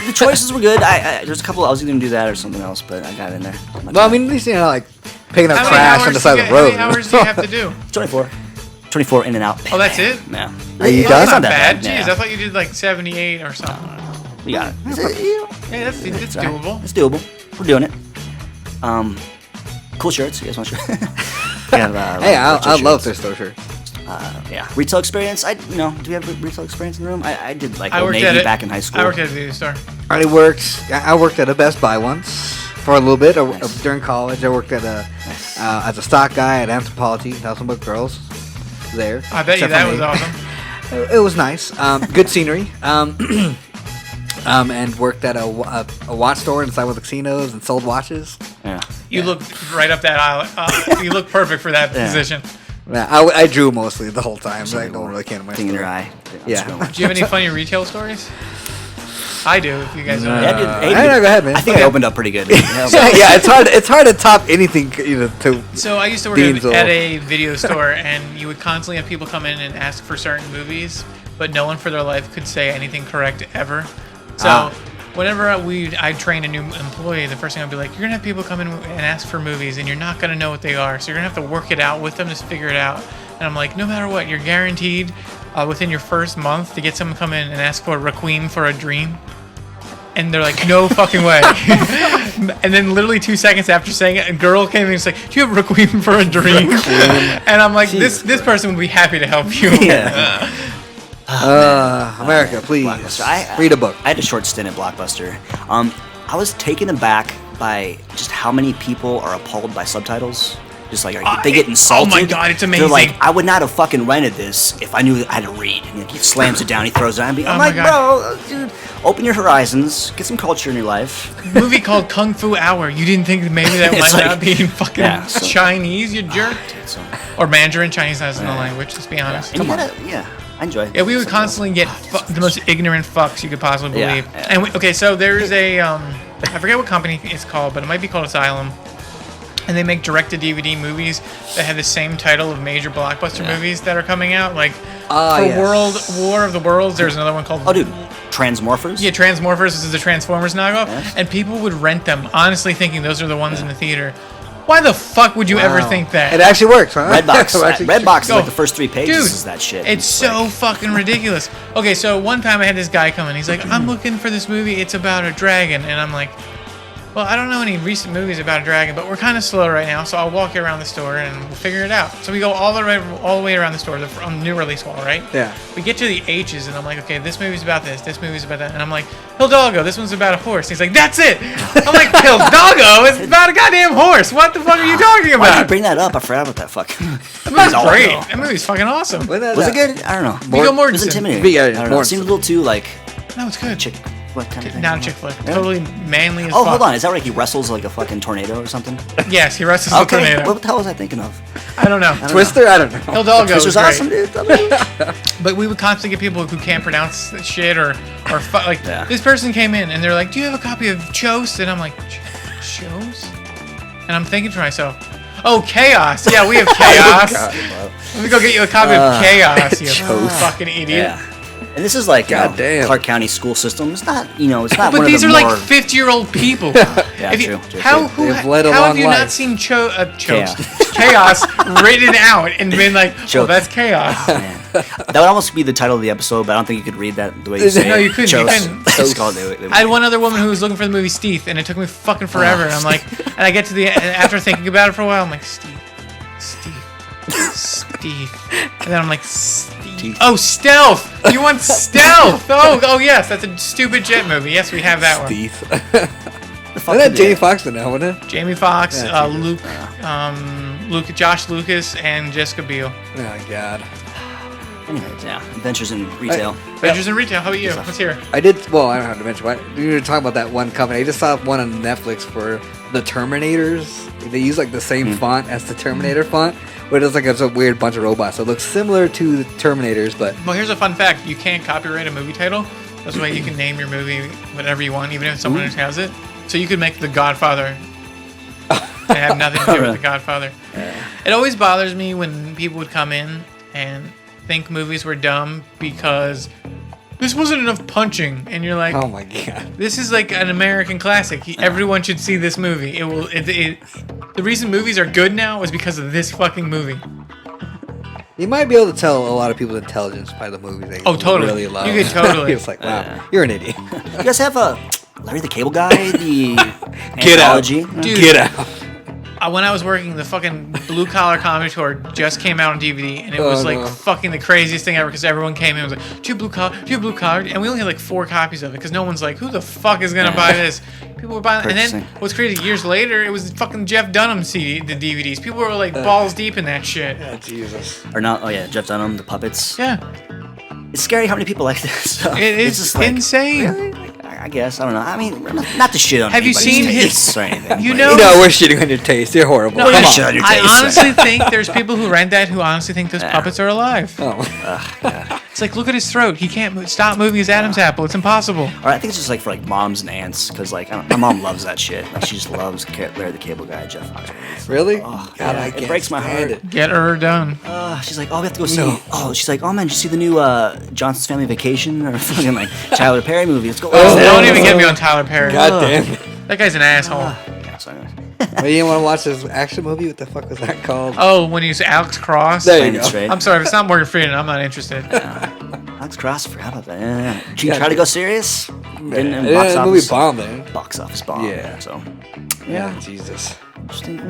The choices were good. There's a couple. I was either gonna do that or something else, but I got in there. Well, I mean, at least like picking up How many trash hours on the do side you of the get- road. How many hours do you have to do? 24 in and out. Oh, that's it? Yeah. Are you It's done? That's not that bad. Yeah. Jeez, I thought you did like 78 or something. We got it. Hey, that's It's all right. doable. It's doable. We're doing it. Cool shirts. You guys want shirts? Hey, I love this. thrift store shirts. Yeah, retail experience. Do we have retail experience in the room? I did like I Old worked Navy at it. back in high school. I worked at a video store. I worked at a Best Buy once for a little bit during college. I worked at as a stock guy at Anthropology. Nothing but girls there. I bet you except that for was me. awesome. It was nice. Good scenery. And worked at a watch store inside with the casinos and sold watches. Yeah. You look right up that aisle. You look perfect for that Yeah. position. Yeah, I drew mostly the whole time, so I don't really care my Thing in story. your eye. Yeah. Do you have any funny retail stories? I do. If you guys don't. Yeah, know. dude, no, go ahead, man. I think I opened up pretty good. Yeah, it's hard to top anything. To So I used to work Beans at off. a video store, and you would constantly have people come in and ask for certain movies, but no one for their life could say anything correct ever. So whenever I'd train a new employee, the first thing I'd be like, you're gonna have people come in and ask for movies, and you're not gonna know what they are, so you're gonna have to work it out with them to figure it out. And I'm like, no matter what, you're guaranteed within your first month to get someone come in and ask for Requiem for a Dream. And they're like, no fucking way. And then literally 2 seconds after saying it, a girl came in and was like, do you have Requiem for a Dream? And I'm like, this person would be happy to help you. Yeah. America, please Blockbuster. read a book. I had a short stint at Blockbuster. I was taken aback by just how many people are appalled by subtitles. Just like they get insulted. Oh my God, it's They're amazing. like, I would not have fucking rented this if I knew I had to read. And he slams it down, he throws it on. I'm Oh my like, God. bro, dude, open your horizons, get some culture in your life. Movie called Kung Fu Hour. You didn't think that maybe that It's might like- not be in fucking Yeah, so- Chinese, you jerk? Dude, so, Or Mandarin. Chinese not in the language, let's be honest. and you gotta, yeah, I enjoy it. Yeah, we would constantly get the most ignorant fucks you could possibly Yeah, believe. yeah. And okay, so there's a I forget what company it's called, but it might be called Asylum. and they make direct-to-DVD movies that have the same title of major blockbuster movies that are coming out. Like World War of the Worlds, there's another one called... Oh, dude. Transmorphers? Yeah, Transmorphers. This is a Transformers knockoff. Yes. And people would rent them, honestly thinking those are the ones in the theater. Why the fuck would you ever think that? It actually works, huh? Redbox is Go. like the first 3 pages Dude, is that shit. It's so fucking ridiculous. Okay, so one time I had this guy come in. He's like, I'm looking for this movie. It's about a dragon. And I'm like, well, I don't know any recent movies about a dragon, but we're kind of slow right now, so I'll walk you around the store and we'll figure it out. So we go all the way around the store, on the new release wall, right? Yeah. We get to the H's, and I'm like, okay, this movie's about this movie's about that. And I'm like, Hidalgo, this one's about a horse. He's like, that's it! I'm like, Hidalgo, it's about a goddamn horse! What the fuck are you talking Why did you about? bring that up? I forgot about that fuck. That movie's great. That movie's fucking awesome. Was it good? I don't know. Viggo It was Mortensen. intimidating. Yeah, I don't know. It seemed a little too, like, No, it's good. chick flick kind of thing. Not a chick flick. Totally manly as Oh, fuck. hold on. Is that right? He wrestles like a fucking tornado or something? Yes, he wrestles a Okay. tornado. What the hell was I thinking of? I don't know. Twister? I don't know. Hidalgo Twister's was awesome, great. dude. But we would constantly get people who can't pronounce shit or like Yeah. this person came in and they're like, "Do you have a copy of Chose?" And I'm like, "Chose?" And I'm thinking to myself, "Oh, Chaos. Yeah, we have Chaos. Let me go get you a copy of Chaos, you fucking idiot." Yeah. And this is like Goddamn. Clark County school system. It's not, it's not But one these of are the like more... 50-year-old people. Yeah, If you- true. How They've led a how long have you life. not seen Chaos written out and been like, "Oh, that's Chaos"? Man. That would almost be the title of the episode, but I don't think you could read that the way you say No, it. you couldn't, you Chose. couldn't. It's called it. I had one other woman who was looking for the movie Steve, and it took me fucking forever. And I'm like, and I get to the end, and after thinking about it for a while, I'm like, Steve. And then I'm like, Steve. Oh, Stealth! You want Stealth! Oh, yes, that's a stupid jet movie. Yes, we have that one. Steve. The fuck Wasn't that did Jamie that? Foxx in that, wasn't it? Jamie Foxx, Yeah, Luke, Josh Lucas, and Jessica Biel. Oh, God. Anyways, yeah. Adventures in Retail. Avengers in Retail. How about you? Let's hear it. I did, well, I don't have to mention, but you were talking about that one company. I just saw one on Netflix for the Terminators. They use like the same font as the Terminator font, but it's like it's a weird bunch of robots. So it looks similar to the Terminators, but Well, here's a fun fact. You can't copyright a movie title. That's why you can name your movie whatever you want, even if someone else has it. So you could make The Godfather and have nothing to do with The Godfather. It always bothers me when people would come in and think movies were dumb because this wasn't enough punching, and you're like, oh my God. this is like an American classic. Everyone should see this movie. The reason movies are good now is because of this fucking movie. You might be able to tell a lot of people's intelligence by the movies they Totally. really love. You could totally. It's like, wow, you're an idiot. You guys have Larry the Cable Guy, the Get out. anthology? Dude, Get out. when I was working, the fucking Blue Collar Comedy Tour just came out on DVD, and it was like fucking the craziest thing ever because everyone came in and was like, "Do you have Blue Collar?" And we only had like 4 copies of it because no one's like, "Who the fuck is gonna buy this?" People were buying, and then Purchasing. what's crazy? Years later, it was fucking Jeff Dunham CD, the DVDs. People were like balls deep in that shit. Oh, Jesus. Or not? Oh yeah, Jeff Dunham, the puppets. Yeah, It's scary how many people like this. So it it's is just like, insane. Really? Like, I guess I don't know. I mean, not to shit on. Have you anybody's seen tastes his- or anything, you but- know- You know we're shitting on your taste. You're horrible. No, Come yeah, on. shit on your I taste. honestly think there's people who rent that who honestly think those puppets are alive. Oh. It's like, look at his throat. He can't stop moving his Adam's apple. It's impossible. Or I think it's just like for like moms and aunts, because like my mom loves that shit. Like she just loves Larry the Cable Guy, Jeff Foxx. Really? Oh, God, yeah, I it can't breaks my stand heart. it. Get her done. She's like, oh, we have to go see. No. Oh, she's like, oh man, did you see the new Johnson's Family Vacation or fucking like Tyler Perry movie? Let's go. Oh, Don't even get me on Tyler Perry. God damn it. That guy's an asshole. Yeah, so anyways. Well, you didn't want to watch this action movie? What the fuck was that called? Oh, when he's Alex Cross. There you Plain and go. straight. I'm sorry, if it's not Morgan Freeman, I'm not interested. Alex Cross, I forgot about that. Yeah. Did you Yeah, try to dude. go serious? Didn't in Yeah, box the movie office. bombed, man. Box office bomb. Yeah. So Yeah, Jesus. interesting.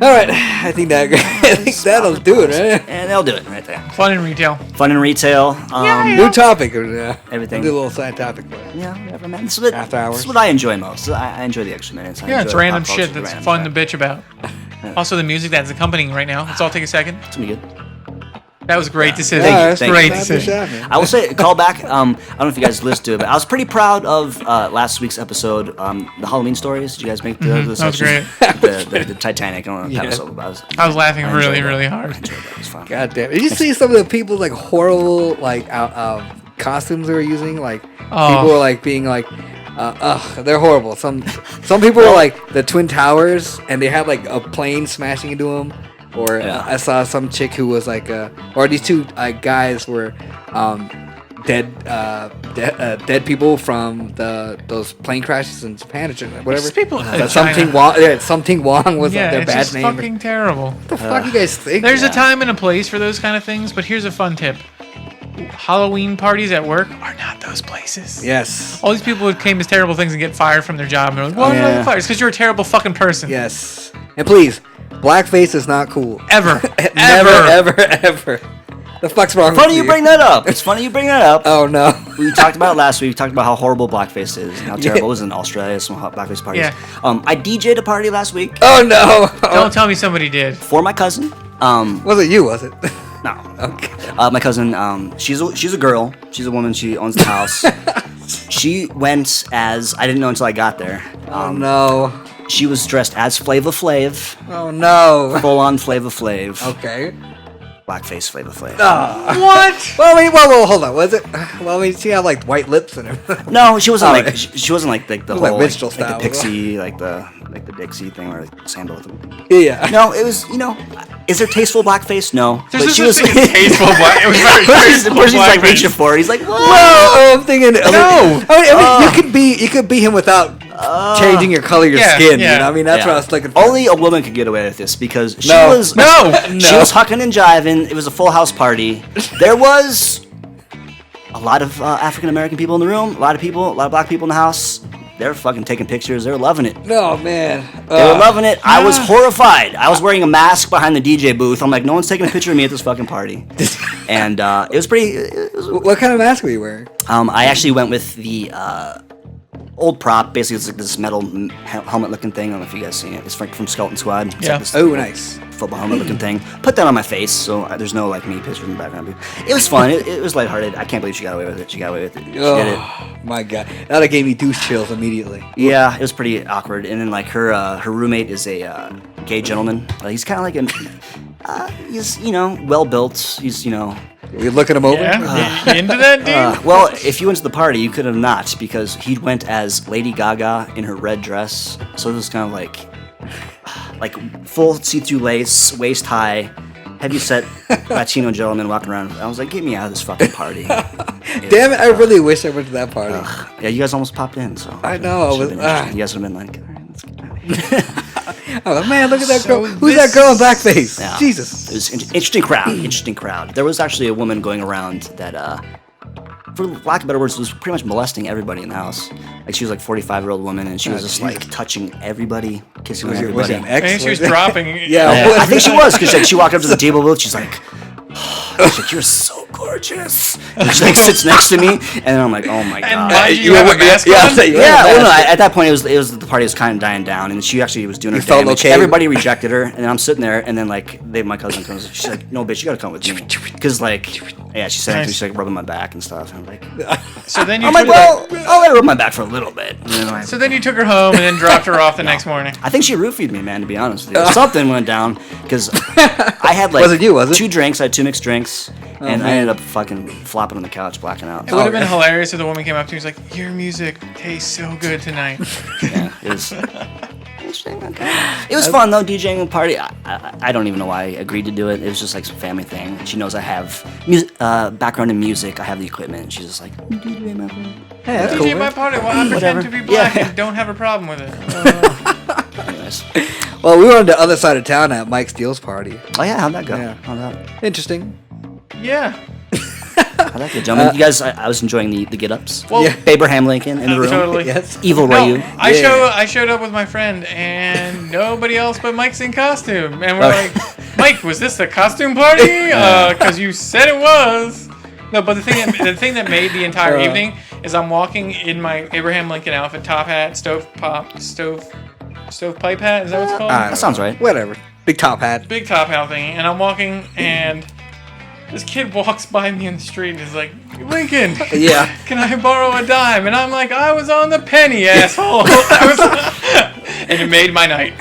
All right, I think that'll do it, right? And they'll do it right there. Fun in retail. Fun in retail. New topic. Everything. Do a little side topic for it. Yeah, whatever, man. This is what, After hours. This is what I enjoy most. I enjoy the extra minutes. I Yeah, it's enjoy random pop culture, shit the that's random fun to crap. bitch about. Also, the music that's accompanying right now. Let's all take a second. It's gonna be good. That was a great decision. Yeah, that's Thank Great you. Good decision. shot, man. I will say, call back. I don't know if you guys listened to it, but I was pretty proud of last week's episode, the Halloween stories. Did you guys make the that was sections? The Titanic. I don't know Yeah. that episode, but I was laughing I enjoyed really, that. really I hard. enjoyed that. It was fun. God damn. Did you see some of the people like horrible like costumes they were using? Like Oh. people were like being like They're horrible. Some people are like the Twin Towers, and they had like a plane smashing into them. Or I saw some chick who was like, or these two guys were dead people from those plane crashes in Japan or whatever. Just people in Something China. Something Wong was Yeah, their it's bad just name. fucking terrible. What the fuck you guys think? There's a time and a place for those kind of things, but here's a fun tip. Halloween parties at work are not those places. Yes. All these people who came as terrible things and get fired from their job. And they're like, why did I get fired? It's because you're a terrible fucking person. Yes. And please, blackface is not cool. Ever. Ever. The fuck's wrong with you? Funny you bring that up. It's funny you bring that up. Oh, no. We talked about it last week. We talked about how horrible blackface is and how terrible it was in Australia, some hot blackface parties. Yeah. I DJ'd a party last week Oh, no. Don't tell me somebody did. for my cousin. Was it you, was it? No. Okay. My cousin, she's a girl. She's a woman. She owns the house. She went as, I didn't know until I got there. Oh, no. She was dressed as Flava Flav. Oh, no. Full on Flava Flav. Okay. Blackface Flava Flav. What? Well, I mean, whoa, hold on. Was it? Well, I mean, she had like white lips and everything. No, she wasn't Oh, like she wasn't like the was like whole minstrel like the style. Pixie like the Dixie thing or Sandal. Yeah. No, it was is there tasteful blackface? No, There's but just she a was. thing of tasteful black. It was very tasteful Percy's like blackface. reaching for it. He's like, whoa. Well, I'm thinking. No. I mean, you could be him without changing your color of your Yeah, skin. yeah. You know, I mean, that's what I was looking for. Only a woman could get away with this because she No. was No. she was hucking and jiving. It was a full house party. There was a lot of African American people in the room. A lot of black people in the house. They were fucking taking pictures. They were loving it. No, man. They were loving it. I was horrified. I was wearing a mask behind the DJ booth. I'm like, no one's taking a picture of me at this fucking party. And it was pretty. What kind of mask were you wearing? I actually went with the old prop. Basically, it's like this metal helmet-looking thing. I don't know if you guys seen it. It's from Skeleton Squad. It's Yeah. like this Oh, nice. football helmet-looking thing. Put that on my face, so there's no like me picture in the background. It was fun. It was lighthearted. I can't believe she got away with it. She got away with it. She did it. Oh, my God. That gave me douche chills immediately. Yeah, it was pretty awkward. And then like her roommate is a gay gentleman. He's kind of like he's well built. He's You're looking him over? Yeah. You into that, dude? well, if you went to the party, you could have not because he went as Lady Gaga in her red dress. So it was kind of like full see-through lace, waist high, heavy-set Latino gentleman walking around. I was like, get me out of this fucking party. Damn it, I really wish I went to that party. Yeah, you guys almost popped in, so I know, should've been interesting. ah. You guys would have been like, all right, let's get out of here. Oh, man, look at that So girl. Who's that girl in blackface? Yeah. Jesus. It was interesting crowd. Interesting crowd. There was actually a woman going around that, for lack of better words, was pretty much molesting everybody in the house. Like she was like 45-year-old woman, and she was just like touching everybody, kissing Was everybody. it an I ex? think she was dropping. Yeah. I think she was because she walked up to the table booth. She's like, "You're so gorgeous." And she like sits next to me, and I'm like, "Oh my And god." mind you, you have a mask on? Yeah, well, no. At that point, it was the party was kind of dying down, and she actually was doing her You felt damage. okay? Everybody rejected her, and I'm sitting there, and then like my cousin comes, she's like, "No, bitch, you gotta come with me," because like, yeah, she said she's like rubbing my back and stuff, and I'm like, So then you I'm like, took well, I'll let her rub my back for a little bit. And then so then you took her home and then dropped her off the next morning. I think she roofied me, man. To be honest with you, something went down because I had like Was it you, was it? 2 drinks. I had 2 mixed drinks, and I man. ended up fucking flopping on the couch, blacking out. It would have been hilarious if the woman came up to you and was like, your music tastes so good tonight. Yeah, it was interesting. Okay. It was fun though, DJing a party. I don't even know why I agreed to do it. It was just like some family thing. She knows I have background in music. I have the equipment. And she's just like, DJ my party. Hey, that's DJ cool. my party, well, I Whatever. pretend to be black Yeah. and don't have a problem with it. Anyways. Well, we were on the other side of town at Mike Steele's party. Oh yeah, how'd that go? Yeah. How'd that? Interesting. Yeah. How'd that go, gentlemen? You guys, I was enjoying the get-ups. Well, Yeah. Abraham Lincoln in the room. totally. Yes. Evil No, Ryu. I showed up with my friend and nobody else but Mike's in costume, and we're like, Mike, was this a costume party? Because you said it was. No, but the thing that made the entire evening is I'm walking in my Abraham Lincoln outfit, top hat, stovepipe hat. Is that what it's called? That sounds right. Whatever. Big top hat. Big top hat thing, and I'm walking, and this kid walks by me in the street and is like, Lincoln, Yeah. can I borrow a dime? And I'm like, I was on the penny, asshole. And it made my night.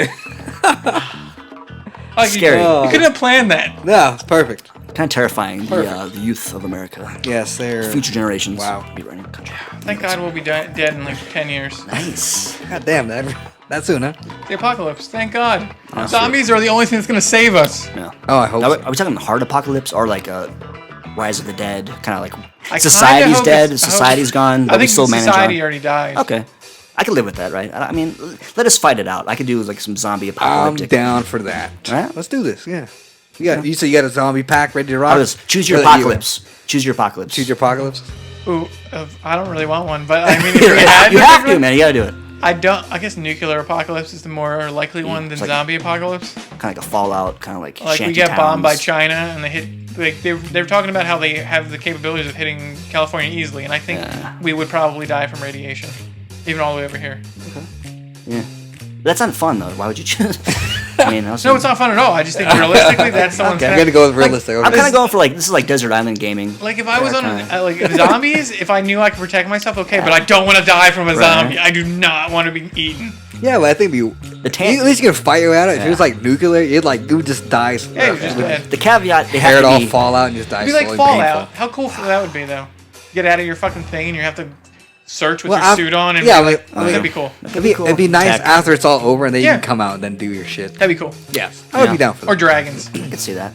Like, Scary. You couldn't have planned that. No, it's perfect. kind of terrifying. The youth of America, Yes, they're future generations. Wow. Be running the country. Thank God we'll be dead in like 10 years. Nice. God damn that soon, huh? The apocalypse. Thank God. Honestly. Zombies are the only thing that's gonna save us. Yeah. Oh, I hope Are, so. are we talking hard apocalypse or like a Rise of the Dead? Kind of like I society's kinda hope dead, it's- I hope- society's gone, but I we think still manage society on. already died. Okay. I could live with that, right? I mean, let us fight it out. I could do like some zombie I'm apocalyptic. down for that. Right? Let's do this. Yeah. You said you got a zombie pack ready to rock. I was choose your Or that you- apocalypse. Choose your apocalypse. Choose your apocalypse. Ooh, I don't really want one, but I mean, if we had You to have pick to, one, man. You gotta do it. I guess nuclear apocalypse is the more likely one than it's like- zombie apocalypse. Kind of like a Fallout, kind of like Like we shanty get bombed by towns. China and they hit. Like they're talking about how they have the capabilities of hitting California easily, and I think we would probably die from radiation, even all the way over here. Yeah. That's not fun though. Why would you choose? I mean, No, it's not fun at all. I just think realistically, that's someone's. I'm gonna go with realistic. I'm Okay. kind of going for like this is like desert island gaming. Like if I was on kinda- like zombies, if I knew I could protect myself, okay, but I don't want to die from a zombie. I do not want to be eaten. Yeah, but I think at least you can fight your way out of it. If it was like nuclear, you would just die. Yeah, you're just dead. The caveat they Hair have it to all be fall out and just die. It'd be like slowly, Fallout. painful. How cool that would be, though. Get out of your fucking thing and you have to search with Well, your suit on, and yeah, be like- that'd be cool. It'd be nice Tech. after it's all over and then you Yeah. can come out and then do your shit. That'd be cool. Yeah, I would be down for Or that. dragons. I could see that.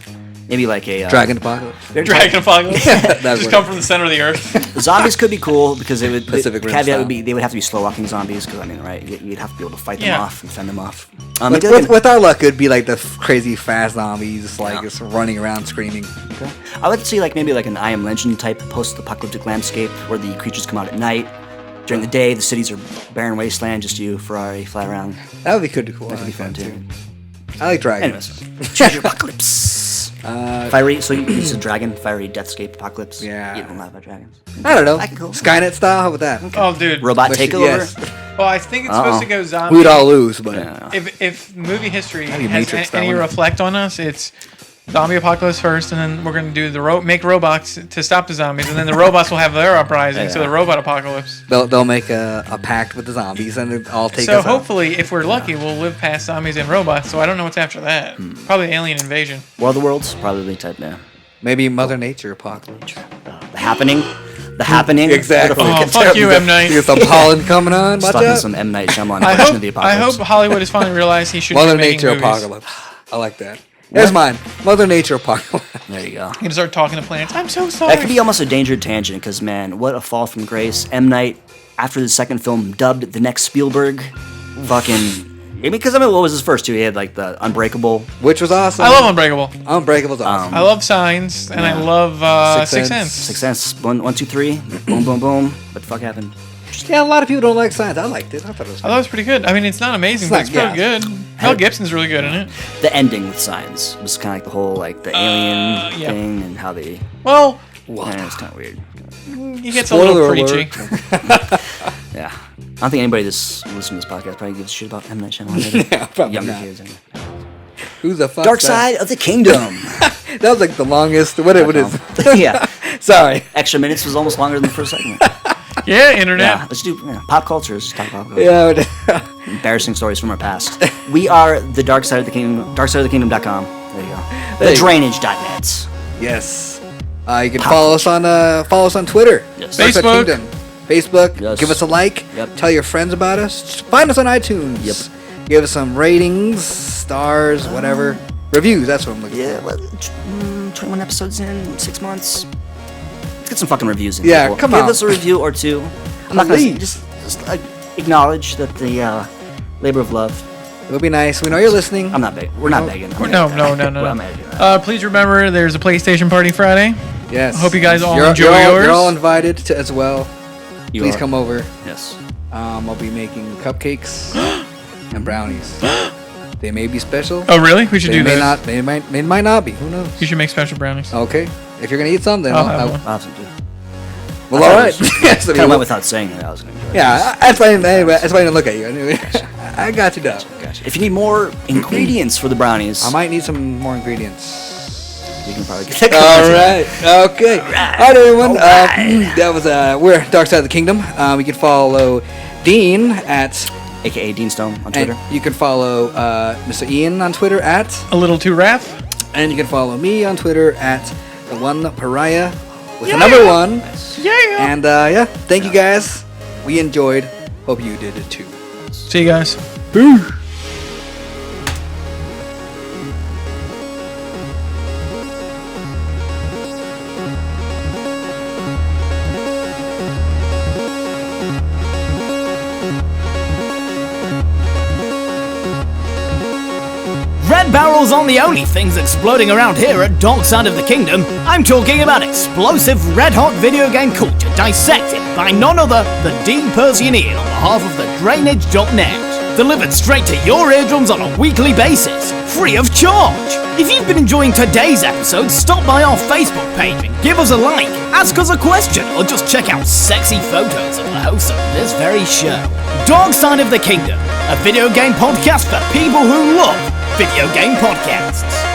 Maybe like a Dragon apocalypse. Dragon apocalypse. That'd Just work. come from the center of the earth. Zombies could be cool because it would. Pacific The Rim caveat style. would be they would have to be slow walking zombies because I mean, right? You'd have to be able to fight them Yeah. off and fend them off. With our luck, it'd be like the crazy fast zombies, like just running around screaming. I would see like maybe like an I Am Legend type post-apocalyptic landscape where the creatures come out at night. During the day, the cities are barren wasteland, just you, Ferrari, fly around. That would be good. Cool. That could be fun too. I like dragons. Anyways, choose your apocalypse. Fiery, so it's a dragon, fiery deathscape apocalypse. Yeah. You don't laugh at dragons. I don't know. I can go. Skynet style. How about that? Oh, dude. Robot But takeover. yes. Well, I think it's supposed to go zombie. We would all lose, but If movie history That'd be has Matrix style, any wouldn't it? reflect on us, it's zombie apocalypse first, and then we're gonna do make robots to stop the zombies, and then the robots will have their uprising, so the robot apocalypse. they'll make a pact with the zombies and it all take So us out. hopefully, if we're lucky, we'll live past zombies and robots. So I don't know what's after that. Probably alien invasion. War of the Worlds, probably type now. Maybe Mother Nature apocalypse. The Happening. The Happening. Exactly. Oh, fuck you, M. Night. You got some pollen coming on. Watch Stuck in out. some M. Night Shyamalan I version hope, of the I apocalypse. hope Hollywood has finally realized he should Mother be making Nature movies. apocalypse. I like that. There's mine. Mother Nature apocalypse. There you go. You can start talking to plants. I'm so sorry. That could be almost a dangerous tangent because, man, what a fall from grace. M. Night, after the second film, dubbed the next Spielberg. Fucking. Because, I mean, what was his first two? He had, like, the Unbreakable. Which was awesome. I love Unbreakable. Unbreakable's awesome. I love Signs, and I love Sixth Sense. Sixth Sense. One, two, three. Boom, boom, boom. What the fuck happened? Yeah, a lot of people don't like science. I liked it. I thought it was I thought it was pretty good. I mean, it's not amazing, It's but not- it's pretty yeah. good. Mel Gibson's really good in it. The ending with Signs was kind of like the whole, like, the alien yeah. thing and how they. Well, It's kind of weird. he gets a little Spoiler preachy. Yeah. I don't think anybody that's listening to this podcast probably gives a shit about M. Night Shyamalan. Yeah, probably Younger not. kids. Anyway. Who's the fuck? Dark Side of the Kingdom. That was like the longest. What is? Yeah. Sorry. Extra minutes was almost longer than the first segment. Yeah, internet. Yeah, let's do pop culture. Let's just talk pop culture. Yeah. Embarrassing stories from our past. We are the Dark Side of the Kingdom. DarkSideOfTheKingdom.com. There you go. There you go. TheDrainage.net. Yes. You can follow us on Twitter. Yes. Dark Side Facebook. Kingdom. Facebook. Yes. Give us a like. Yep. Tell your friends about us. Find us on iTunes. Yep. Give us some ratings, stars, whatever. Reviews. That's what I'm looking Yeah, for. well, 21 episodes in, 6 months. Let's get some fucking reviews in. Yeah, people. come Give on. us a review or two. I'm not gonna Please. just acknowledge that the labor of love. It would be nice. We know you're listening. I'm not begging. We're not begging. I'm No. Well, I'm gonna do that. Please remember, there's a PlayStation Party Friday. Yes. I hope you guys all You're- enjoy you're all- yours. You're all invited to as well. You Please are? come over. Yes. I'll be making cupcakes and brownies. They may be special. Oh, really? We should They do may those. not. They might not be. Who knows? You should make special brownies. Okay. If you're gonna eat some, then I'll have one. Awesome, dude. well, all right. Yes, I Kind mean, of went without saying that I was gonna do it. yeah, that's why. Anyway, that's why I didn't look at you. Anyway, I got you down. Gotcha. If you need more ingredients for the brownies, I might need some more ingredients. you can probably get that. All right. Okay. All right, everyone. That was we're Dark Side of the Kingdom. You can follow Dean at. AKA Dean Stone on Twitter. And you can follow Mr. Ian on Twitter at. A little too wrath. And you can follow me on Twitter at one pariah with a number 1. Yeah. And thank you guys. We enjoyed. Hope you did it too. See you guys. Red barrels aren't the only things exploding around here at Dark Side of the Kingdom. I'm talking about explosive red-hot video game culture dissected by none other than Dean Percy on behalf of the Drainage.net. Delivered straight to your eardrums on a weekly basis, free of charge. If you've been enjoying today's episode, stop by our Facebook page and give us a like, ask us a question, or just check out sexy photos of the hosts of this very show. Dark Side of the Kingdom, a video game podcast for people who love video game podcasts.